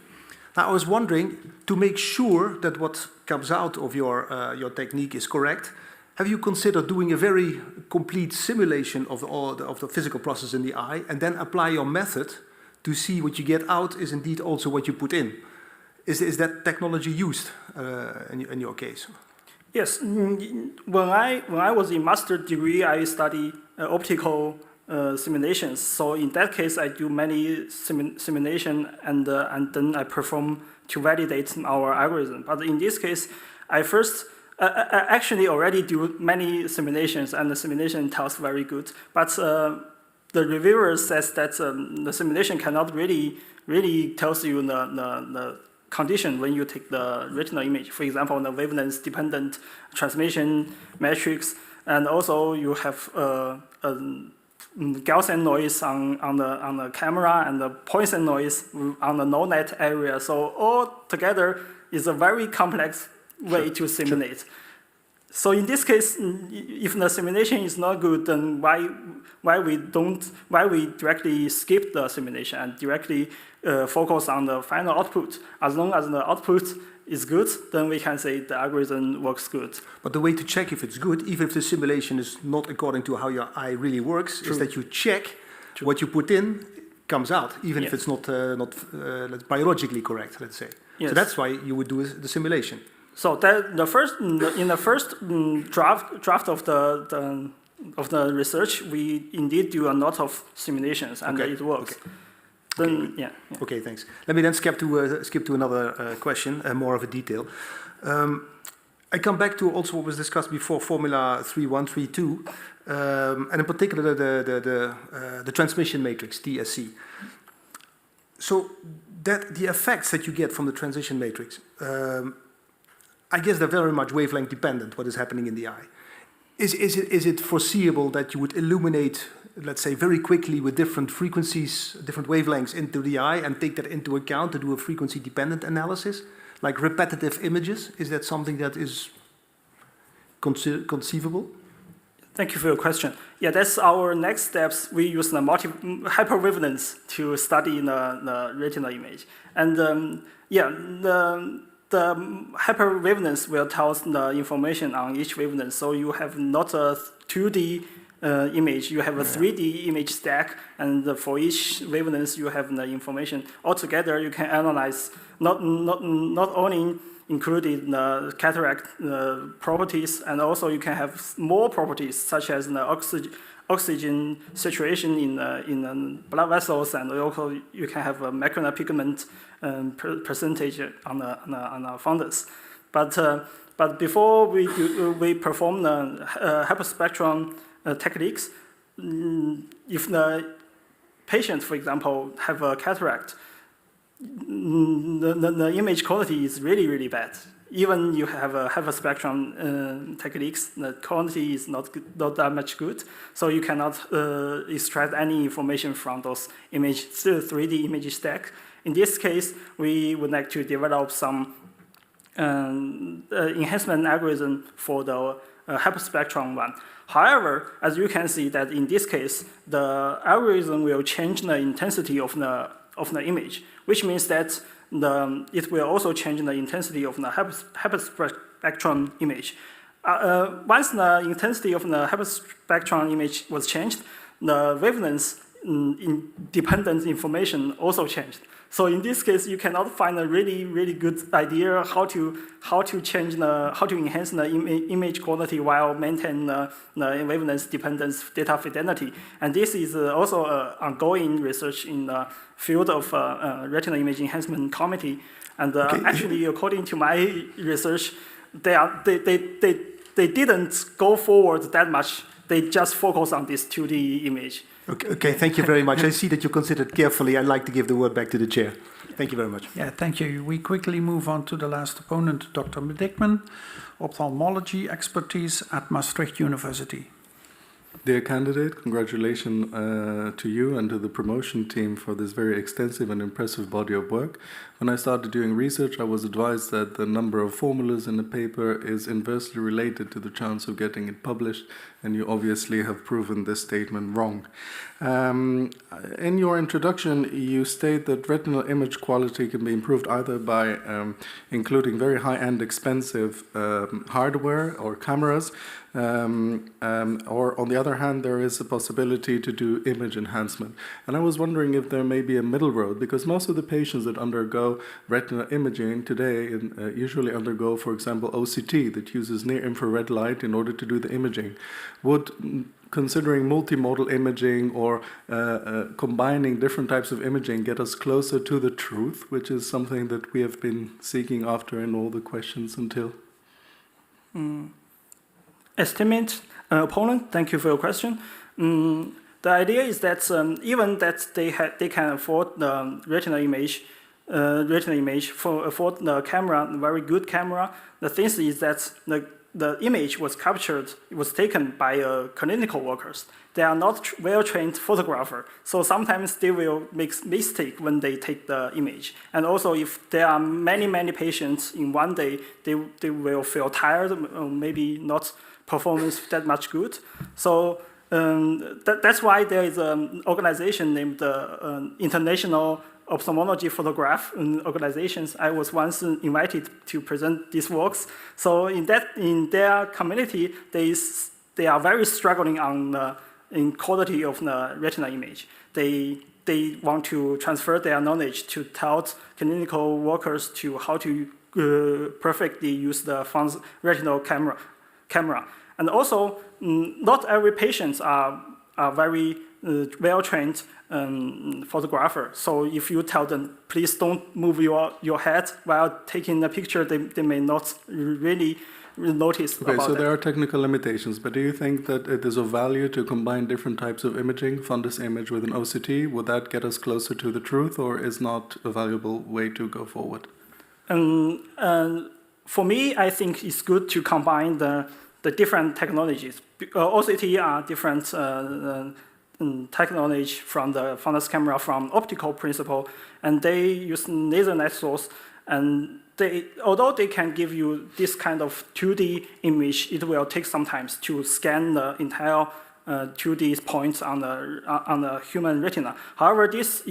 [SPEAKER 8] Now I was wondering, to make sure that what comes out of your technique is correct, have you considered doing a very complete simulation of the physical process in the eye and then apply your method to see what you get out is indeed also what you put in? Is that technology used in your case?
[SPEAKER 2] Yes. When I was in master's degree, I studied optical simulations. So in that case, I do many simulation and then I perform to validate our algorithm. But in this case, I actually already do many simulations, and the simulation tells very good. But the reviewer says that the simulation cannot really tells you the condition when you take the retinal image. For example, the wavelength-dependent transmission matrix, and also you have Gaussian noise on the camera and the Poisson noise on the no-net area. So all together is a very complex way to simulate. Sure. So in this case, if the simulation is not good, then why we directly skip the simulation and directly focus on the final output? As long as the output is good, then we can say the algorithm works good.
[SPEAKER 8] But the way to check if it's good, even if the simulation is not according to how your eye really works, True. Is that you check True. What you put in comes out, even if it's not biologically correct, let's say. Yes. So that's why you would do the simulation.
[SPEAKER 2] So that in the first draft of the research, we indeed do a lot of simulations, and it works. Okay. Then, yeah.
[SPEAKER 8] Okay, thanks. Let me then skip to another question, more of a detail. I come back to also what was discussed before, Formula 3132, and in particular the transmission matrix, TSC. So that the effects that you get from the transition matrix, I guess they're very much wavelength dependent, what is happening in the eye. Is it foreseeable that you would illuminate, let's say, very quickly with different frequencies, different wavelengths into the eye and take that into account to do a frequency-dependent analysis, like repetitive images? Is that something that is conceivable?
[SPEAKER 2] Thank you for your question. Yeah, that's our next steps. We use the hyperwavelengths to study the retinal image. And the hyperwavelengths will tell the information on each wavelength. So you have not a 2D image, you have a 3D image stack, and for each wavelength you have the information. Altogether, you can analyze not only included the cataract properties, and also you can have more properties such as the oxygen saturation in the blood vessels, and also you can have a macular pigment percentage on the fundus. But before we perform the hyperspectrum techniques, if the patient, for example, have a cataract, the image quality is really bad. Even you have a hyperspectrum techniques, the quality is not that much good. So you cannot extract any information from those 3D image stack. In this case, we would like to develop some enhancement algorithm for the hyperspectrum one. However, as you can see that in this case, the algorithm will change the intensity of the image, which means that it will also change the intensity of the hyperspectrum image. Once the intensity of the hyperspectrum image was changed, the wavelength independent information also changed. So in this case, you cannot find a really good idea how to enhance the image quality while maintaining the wavelength dependence data fidelity. And this is also ongoing research in the field of retinal image enhancement committee. And actually, according to my research, they didn't go forward that much. They just focus on this 2D image.
[SPEAKER 8] Okay, thank you very much. I see that you considered carefully. I'd like to give the word back to the chair. Thank you very much.
[SPEAKER 1] Yeah, thank you. We quickly move on to the last opponent, Dr. Dickman, ophthalmology expertise at Maastricht University.
[SPEAKER 9] Dear candidate, congratulations to you and to the promotion team for this very extensive and impressive body of work. When I started doing research, I was advised that the number of formulas in a paper is inversely related to the chance of getting it published, and you obviously have proven this statement wrong. In your introduction, you state that retinal image quality can be improved either by including very high-end expensive hardware or cameras, or on the other hand, there is a possibility to do image enhancement. And I was wondering if there may be a middle road, because most of the patients that undergo retinal imaging today usually undergo, for example, OCT that uses near-infrared light in order to do the imaging. Would considering multimodal imaging or combining different types of imaging get us closer to the truth, which is something that we have been seeking after in all the questions until?
[SPEAKER 2] Estimate opponent, thank you for your question. The idea is that even that they can afford the retinal image, afford the camera, very good camera. The thing is that the image was captured, it was taken by clinical workers. They are not well-trained photographer, so sometimes they will make mistake when they take the image. And also, if there are many patients in one day, they will feel tired, or maybe not performance that much good. So that's why there is an organization named the International Ophthalmology Photograph organizations. I was once invited to present these works. So in their community, they are very struggling on in quality of the retinal image. They want to transfer their knowledge to tell clinical workers to how to perfectly use the retinal camera. And also, not every patients are very well-trained photographer. So if you tell them, please don't move your head while taking the picture, they may not really notice about
[SPEAKER 9] Okay, so
[SPEAKER 2] that.
[SPEAKER 9] there are technical limitations, but do you think that it is of value to combine different types of imaging, fundus image with an OCT? Would that get us closer to the truth, or is not a valuable way to go forward?
[SPEAKER 2] For me, I think it's good to combine the different technologies. OCT are different technology from the fundus camera from optical principle, and they use laser light source. And although they can give you this kind of 2D image, it will take some time to scan the entire 2D points on the human retina. However, this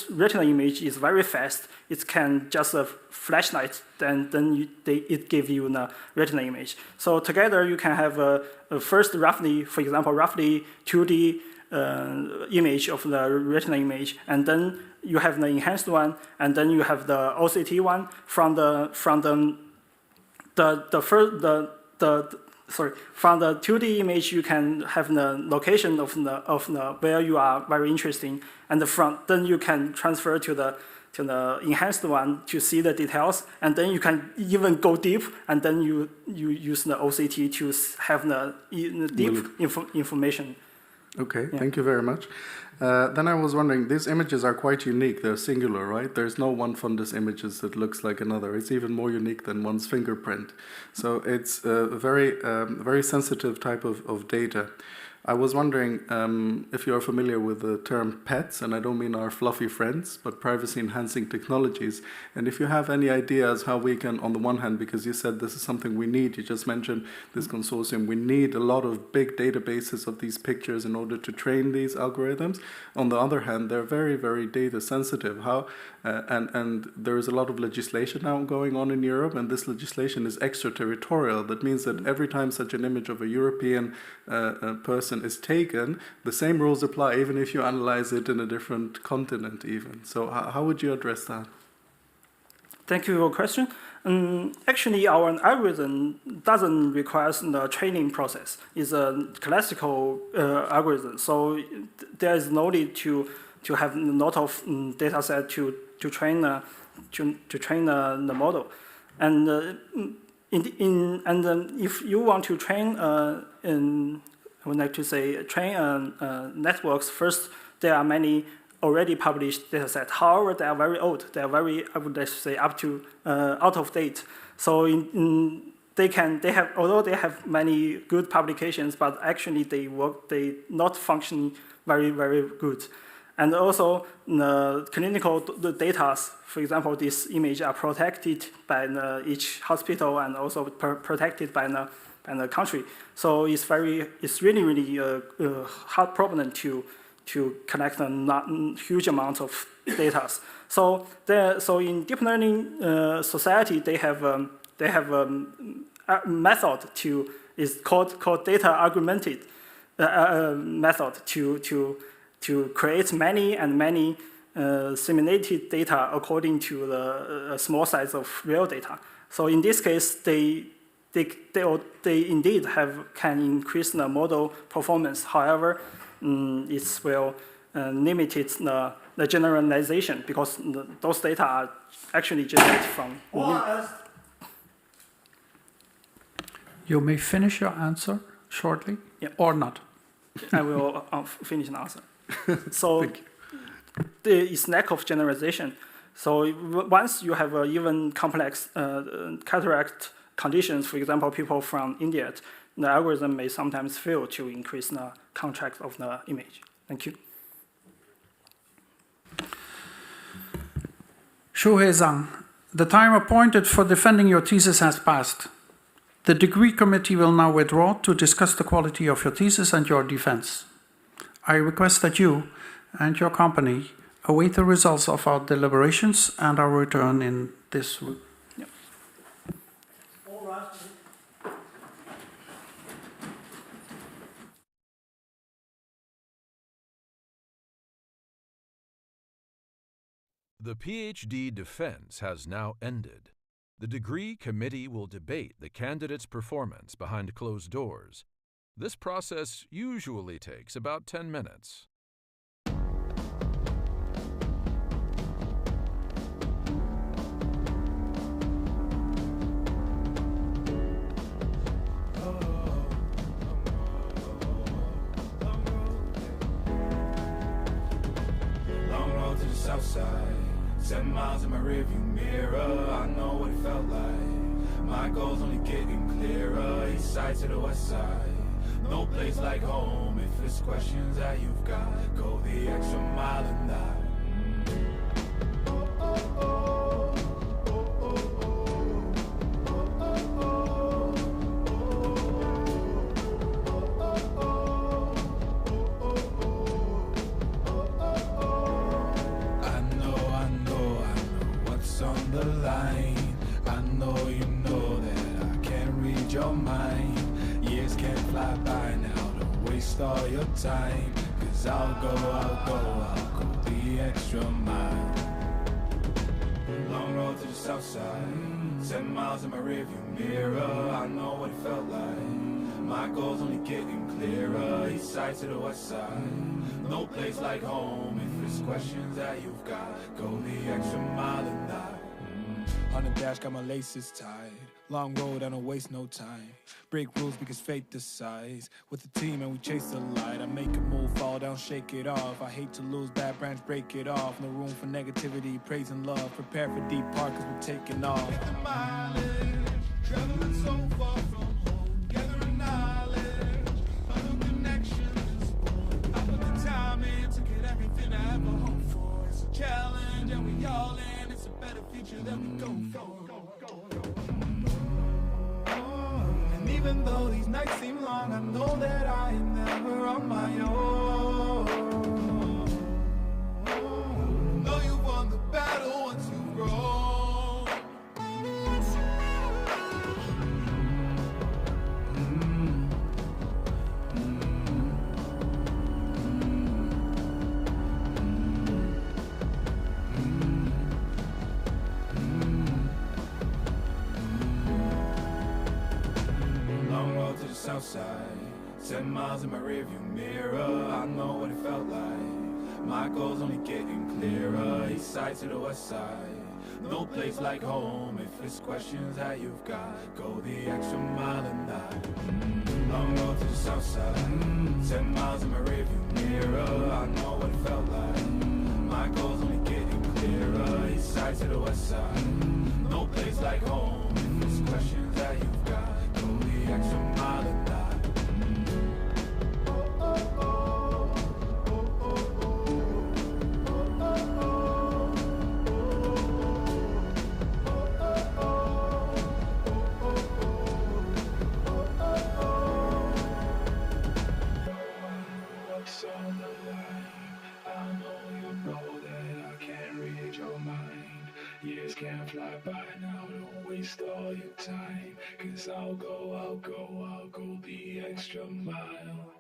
[SPEAKER 2] retina image is very fast. It can just a flashlight, then it gives you the retina image. So together you can have first roughly 2D image of the retina image, and then you have the enhanced one, and then you have the OCT one from the 2D image. You can have the location of the where you are very interesting, and then you can transfer to the enhanced one to see the details, and then you can even go deep, and then you use the OCT to have the deep information.
[SPEAKER 9] Okay,
[SPEAKER 2] Yeah.
[SPEAKER 9] Thank you very much. Then I was wondering, these images are quite unique. They're singular, right? There's no one fundus images that looks like another. It's even more unique than one's fingerprint. So it's a very sensitive type of data. I was wondering if you're familiar with the term PETs, and I don't mean our fluffy friends, but privacy-enhancing technologies. And if you have any ideas how we can, on the one hand, because you said this is something we need, you just mentioned this consortium, we need a lot of big databases of these pictures in order to train these algorithms. On the other hand, they're very, very data sensitive. And there is a lot of legislation now going on in Europe, and this legislation is extraterritorial. That means that every time such an image of a European person is taken, the same rules apply even if you analyze it in a different continent even. So how would you address that?
[SPEAKER 2] Thank you for your question. Actually, our algorithm doesn't require the training process. It's a classical algorithm, so there is no need to have a lot of data set to train the model. And if you want to train I would like to say train networks, first there are many already published data sets. However, they are very old. They are very, I would like to say, up to out of date. So although they have many good publications, but actually they not function very, very good. And also the clinical data, for example, this image are protected by each hospital and also protected by the country. So it's really a hard problem to collect a huge amount of data. So in deep learning society, they have a method is called data augmented method to create many simulated data according to the small size of real data. So in this case, they indeed can increase the model performance. However, it will limit the generalization because those data are actually generated from.
[SPEAKER 1] You may finish your answer shortly, or not.
[SPEAKER 2] I will finish the answer. So there is lack of generalization. So once you have even complex cataract conditions, for example, people from India, the algorithm may sometimes fail to increase the contrast of the image. Thank you.
[SPEAKER 1] Shuhe Zhang, the time appointed for defending your thesis has passed. The degree committee will now withdraw to discuss the quality of your thesis and your defense. I request that you and your company await the results of our deliberations and our return in this room. Yep.
[SPEAKER 2] All right.
[SPEAKER 10] The PhD defense has now ended. The degree committee will debate the candidate's performance behind closed doors. This process usually takes about 10 minutes.
[SPEAKER 11] Long road to the south side, 7 miles in my rearview mirror. I know what it felt like. My goals only getting clearer. East side to the west side. No place like home. If it's questions that you've got, go the extra mile and that. I know what's on the line. I know you know that I can't read your mind. Years can't fly by now, don't waste all your time. Cause I'll go the extra mile. Long road to the south side, 7 miles in my rearview mirror. I know what it felt like. My goals only getting clearer. East side to the west side. No place like home. If it's questions that you've got, go the extra mile and that. On the dash, got my laces tied. Long road, I don't waste no time. Break rules because fate decides. With the team and we chase the light. I make a move, fall down, shake it off. I hate to lose, bad branch, break it off. No room for negativity, praise and love. Prepare for deep part cause we're taking off. Take the mileage, traveling so far from home. Gathering knowledge, other connections. future that we go for. And even though these nights seem long, I know that I am never on my own. Know you won the battle once you've grown. South side, 10 miles in my rearview mirror. I know what it felt like. My goal's only getting clearer. East side to the west side, no place like home. If it's questions that you've got, go the extra mile and night. Long road to the south side, 10 miles in my rearview mirror. I know what it felt like. My goal's only getting clearer. East side to the west side, no place like home. If it's questions that you've got, go the extra mile and night.
[SPEAKER 12] Years can't fly by now, don't waste all your time. 'Cause I'll go the extra mile.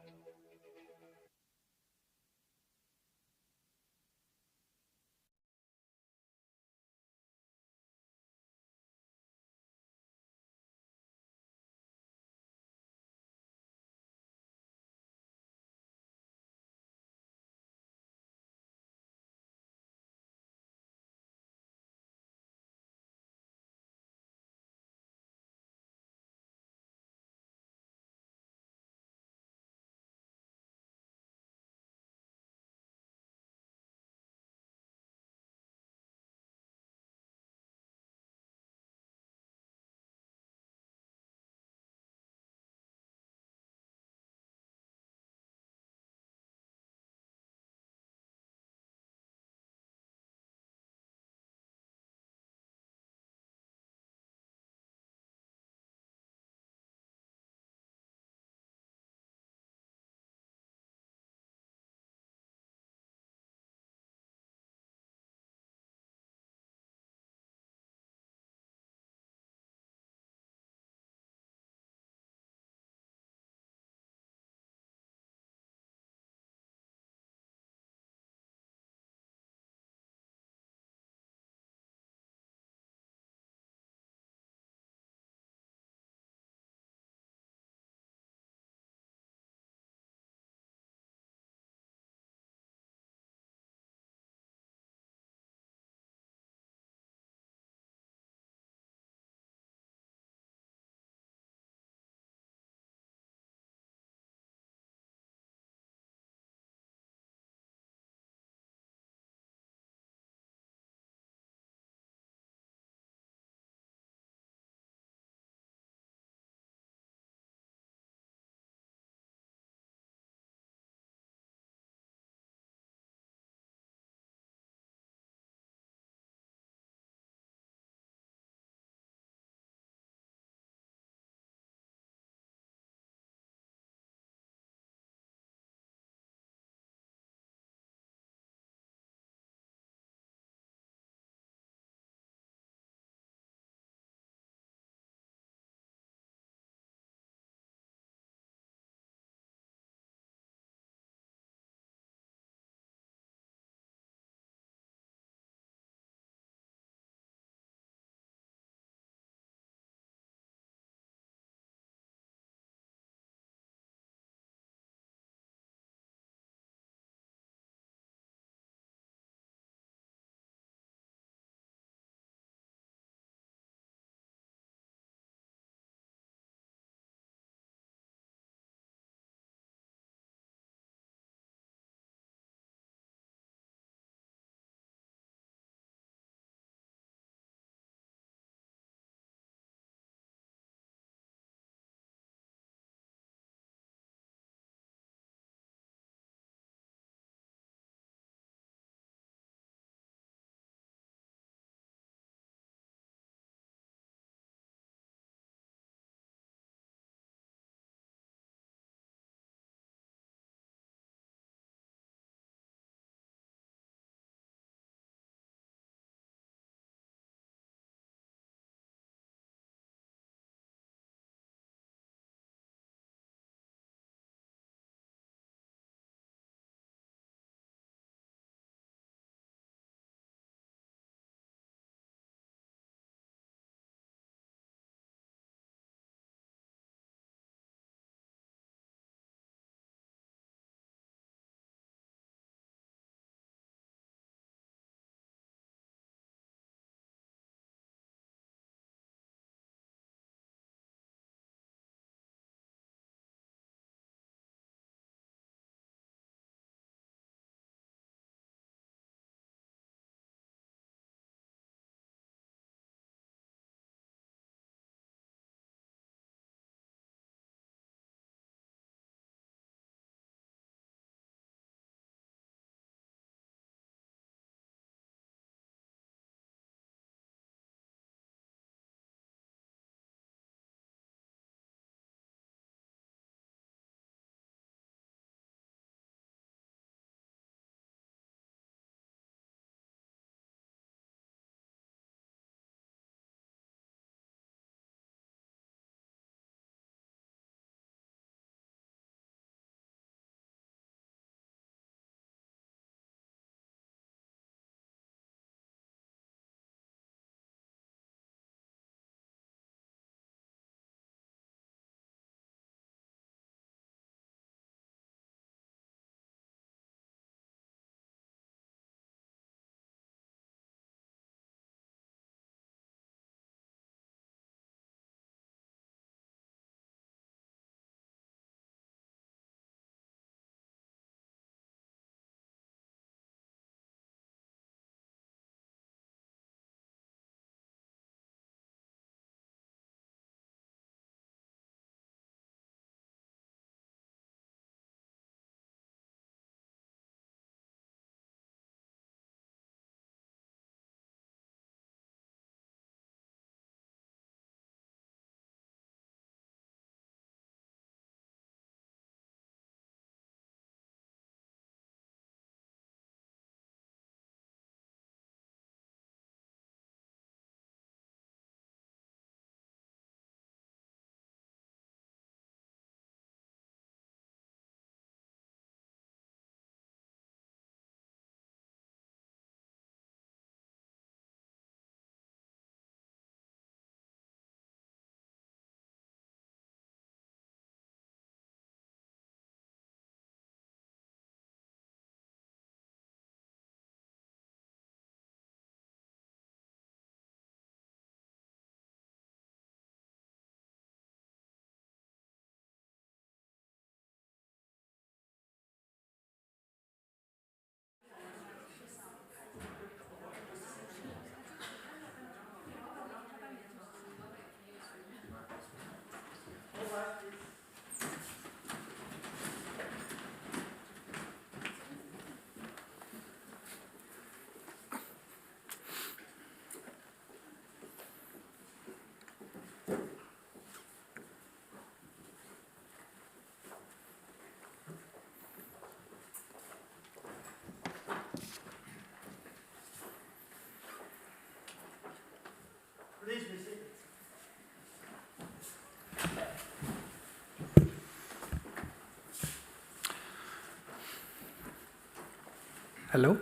[SPEAKER 1] Hello.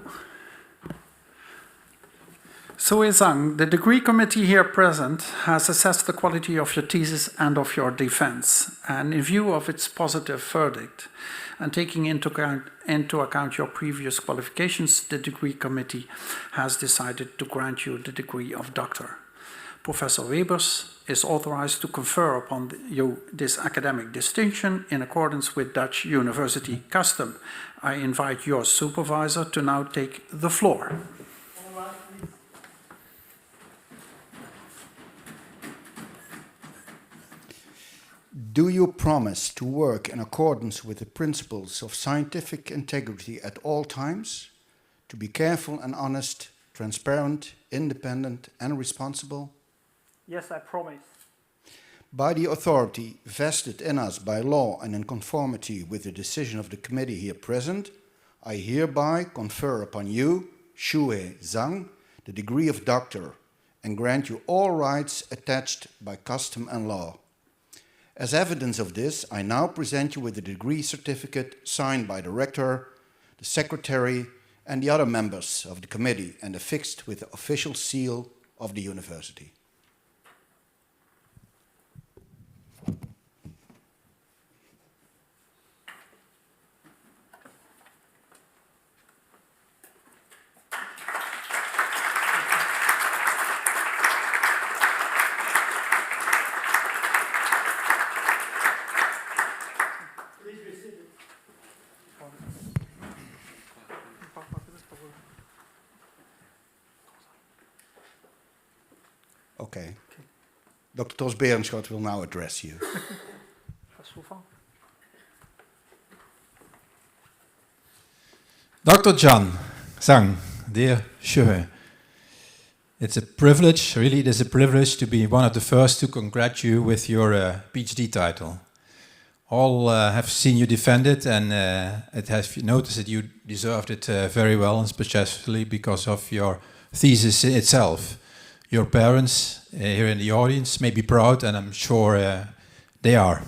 [SPEAKER 1] Shuhe Zhang, the degree committee here present has assessed the quality of your thesis and of your defense. And in view of its positive verdict, and taking into account your previous qualifications, the degree committee has decided to grant you the degree of doctor. Professor Webers is authorized to confer upon you this academic distinction in accordance with Dutch university custom. I invite your supervisor to now take the floor.
[SPEAKER 13] Do you promise to work in accordance with the principles of scientific integrity at all times, to be careful and honest, transparent, independent, and responsible?
[SPEAKER 2] Yes, I promise.
[SPEAKER 13] By the authority vested in us by law and in conformity with the decision of the committee here present, I hereby confer upon you, Shuhe Zhang, the degree of doctor, and grant you all rights attached by custom and law. As evidence of this, I now present you with the degree certificate signed by the rector, the secretary, and the other members of the committee, and affixed with the official seal of the university. Okay. Dr. Tos Berenschot will now address you.
[SPEAKER 14] Dr. Zhang, dear Shuhe, it's a privilege, really it is a privilege to be one of the first to congratulate you with your PhD title. All have seen you defend it, and it has noticed that you deserved it very well, and especially because of your thesis itself. Your parents here in the audience may be proud, and I'm sure they are.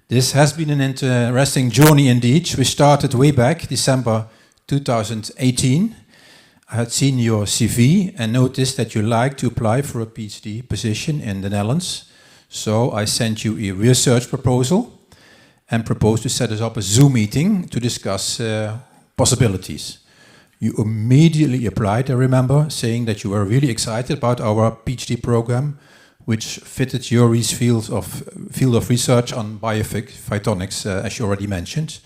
[SPEAKER 14] This has been an interesting journey indeed. We started way back, December 2018. I had seen your CV and noticed that you like to apply for a PhD position in the Netherlands. So I sent you a research proposal and proposed to set us up a Zoom meeting to discuss possibilities. You immediately applied, I remember, saying that you were really excited about our PhD program, which fitted your field of research on biophytonics, as you already mentioned,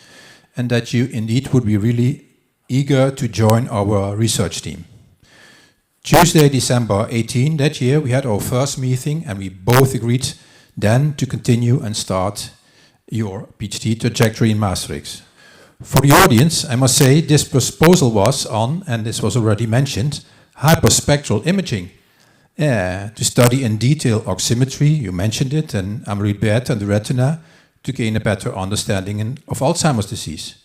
[SPEAKER 14] and that you indeed would be really eager to join our research team. Tuesday, December 18, that year, we had our first meeting, and we both agreed then to continue and start your PhD trajectory in Maastricht. For the audience, I must say this proposal was on, and this was already mentioned, hyperspectral imaging. To study in detail oximetry, you mentioned it, and amyloid beta and the retina, to gain a better understanding of Alzheimer's disease.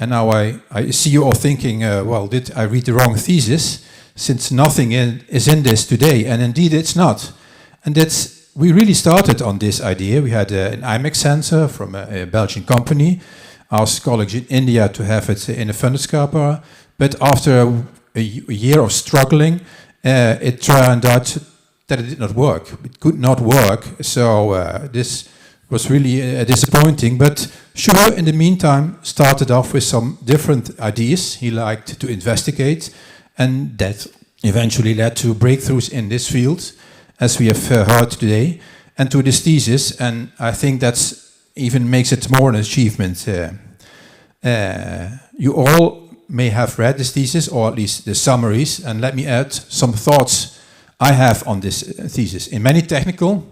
[SPEAKER 14] And now I see you all thinking, well, did I read the wrong thesis? Since nothing is in this today, and indeed it's not. And we really started on this idea. We had an IMAX sensor from a Belgian company, asked colleagues in India to have it in a funded scalper, but after a year of struggling, it turned out that it did not work. It could not work, so this was really disappointing. But Shuhe, in the meantime, started off with some different ideas he liked to investigate, and that eventually led to breakthroughs in this field, as we have heard today, and to this thesis, and I think that's even makes it more an achievement. You all may have read this thesis, or at least the summaries, and let me add some thoughts I have on this thesis. In many technical,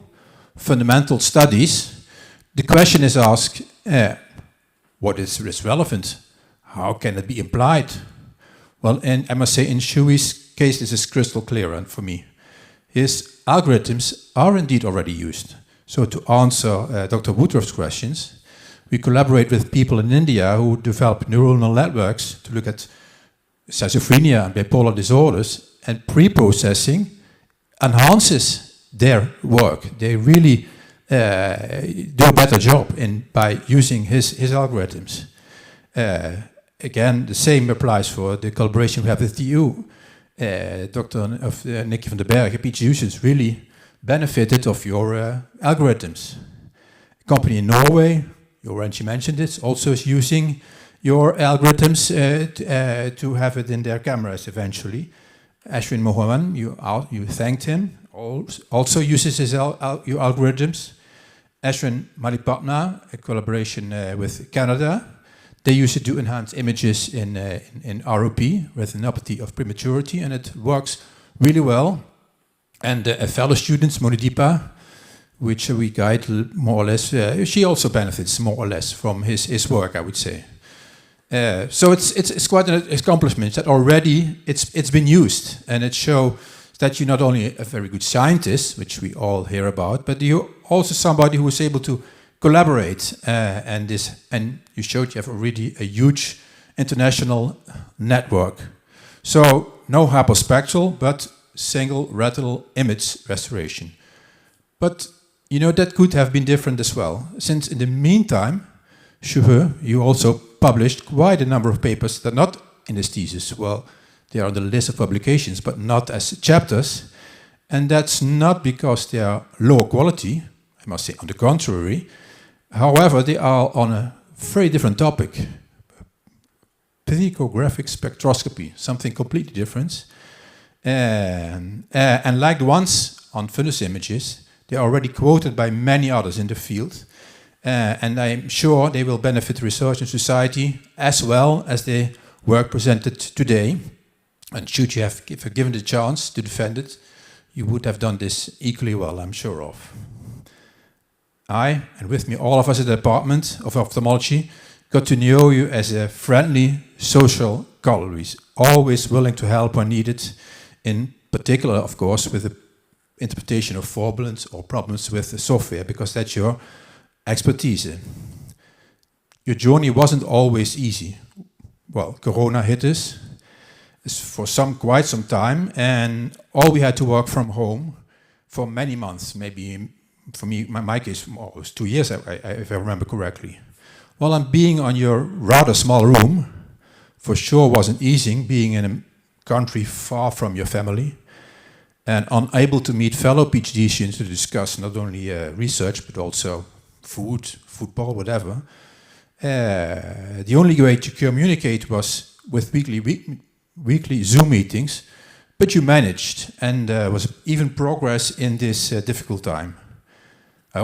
[SPEAKER 14] fundamental studies, the question is asked, what is relevant? How can it be applied? Well, and I must say, in Shuhe's case, this is crystal clear, and for me, his algorithms are indeed already used. So to answer Dr. Woodruff's questions, we collaborate with people in India who develop neuronal networks to look at schizophrenia and bipolar disorders, and pre-processing enhances their work. They really do a better job by using his algorithms. again, the same applies for the collaboration we have with the EU. Dr. Nicky van den Berg, a PhD student, really benefited of your algorithms. A company in Norway, you already mentioned it, also is using your algorithms to have it in their cameras eventually. Ashwin Mohan, you thanked him, also uses your algorithms. Ashwin Malipatna, a collaboration with Canada, they use it to enhance images in ROP, retinopathy of prematurity, and it works really well. And a fellow student, Monideepa, which we guide more or less, she also benefits more or less from his work, I would say. So it's quite an accomplishment that already it's been used, and it shows that you're not only a very good scientist, which we all hear about, but you're also somebody who is able to collaborate, and you showed you have already a huge international network. So no hyperspectral, but single retinal image restoration. But you know that could have been different as well, since in the meantime, Shuhe, you also published quite a number of papers that are not in this thesis. Well, they are on the list of publications, but not as chapters. And that's not because they are low quality, I must say, on the contrary. However, they are on a very different topic. Physiographic spectroscopy, something completely different. And like the ones on fundus images, they are already quoted by many others in the field. And I'm sure they will benefit research and society as well as the work presented today. And should you have given the chance to defend it, you would have done this equally well, I'm sure of. I, and with me all of us at the Department of Ophthalmology, got to know you as a friendly social colleague, always willing to help when needed, in particular, of course, with the interpretation of formulants or problems with the software, because that's your expertise. Your journey wasn't always easy. Well, Corona hit us for quite some time, and all we had to work from home for many months, maybe for me, my case, it was 2 years, if I remember correctly. Well, and being on your rather small room, for sure wasn't easy, being in a country far from your family, and unable to meet fellow PhD students to discuss not only research, but also food, football, whatever. The only way to communicate was with weekly Zoom meetings, but you managed, and there was even progress in this difficult time. I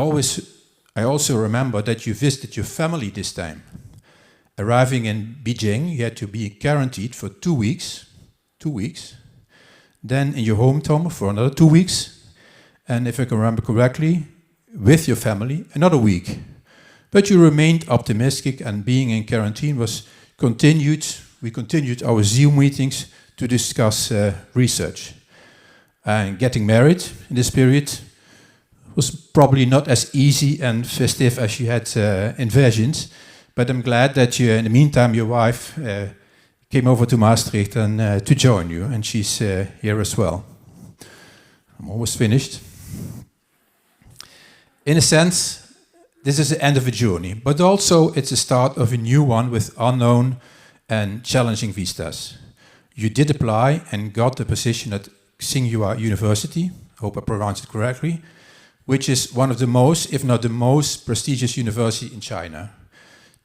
[SPEAKER 14] also remember that you visited your family this time. Arriving in Beijing, you had to be quarantined for 2 weeks. 2 weeks. Then in your hometown for another 2 weeks. And if I can remember correctly, with your family, another week. But you remained optimistic, and being in quarantine was continued. We continued our Zoom meetings to discuss research. And getting married in this period was probably not as easy and festive as you had envisioned, but I'm glad that you, in the meantime, your wife came over to Maastricht and to join you, and she's here as well. I'm almost finished. In a sense, this is the end of a journey, but also it's the start of a new one with unknown and challenging vistas. You did apply and got the position at Tsinghua University, I hope I pronounced it correctly, which is one of the most, if not the most, prestigious university in China.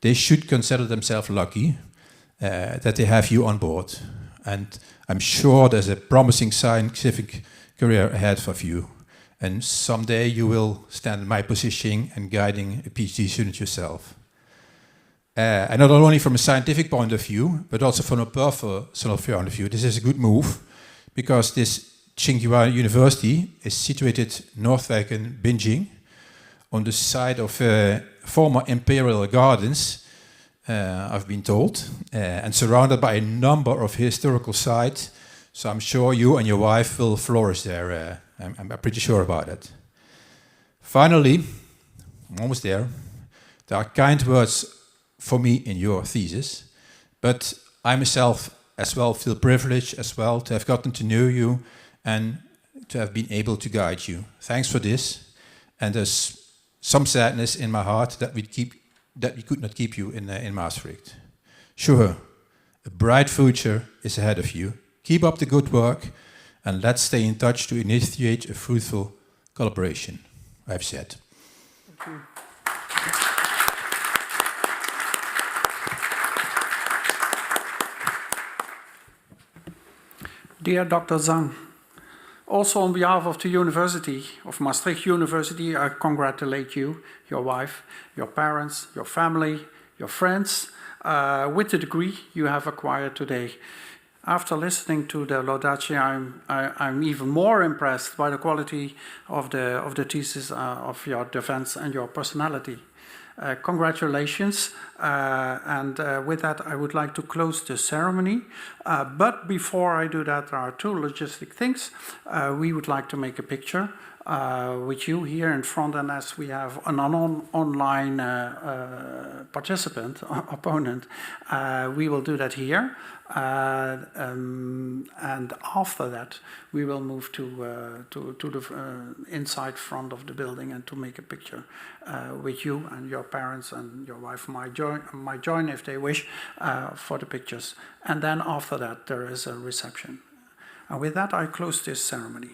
[SPEAKER 14] They should consider themselves lucky that they have you on board. And I'm sure there's a promising scientific career ahead of you. And someday you will stand in my position and guiding a PhD student yourself. And not only from a scientific point of view, but also from a personal point of view, this is a good move, because this Tsinghua University is situated northwest in Beijing, on the side of former imperial gardens, I've been told, and surrounded by a number of historical sites. So I'm sure you and your wife will flourish there. I'm pretty sure about it. Finally, I'm almost there. There are kind words for me in your thesis, but I myself as well feel privileged as well to have gotten to know you and to have been able to guide you. Thanks for this. And there's some sadness in my heart that we could not keep you in Maastricht. Shuhe, A bright future is ahead of you. Keep up the good work, and let's stay in touch to initiate a fruitful collaboration, I've said.
[SPEAKER 1] Thank you. Dear Dr. Zhang, also on behalf of the University, of Maastricht University, I congratulate you, your wife, your parents, your family, your friends, with the degree you have acquired today. After listening to the Laudatio, I'm even more impressed by the quality of the thesis of your defense and your personality. Congratulations, and with that I would like to close the ceremony. But before I do that, there are two logistic things. We would like to make a picture with you here in front, and as we have an online participant, opponent, we will do that here. And after that, we will move to the inside front of the building and to make a picture with you, and your parents and your wife might join if they wish for the pictures. And then after that, there is a reception. And with that, I close this ceremony.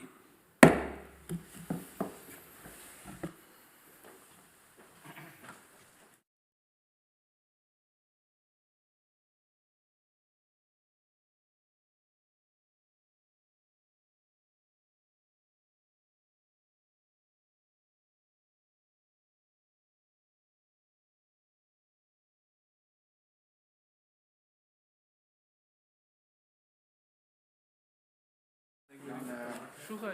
[SPEAKER 4] Shuhe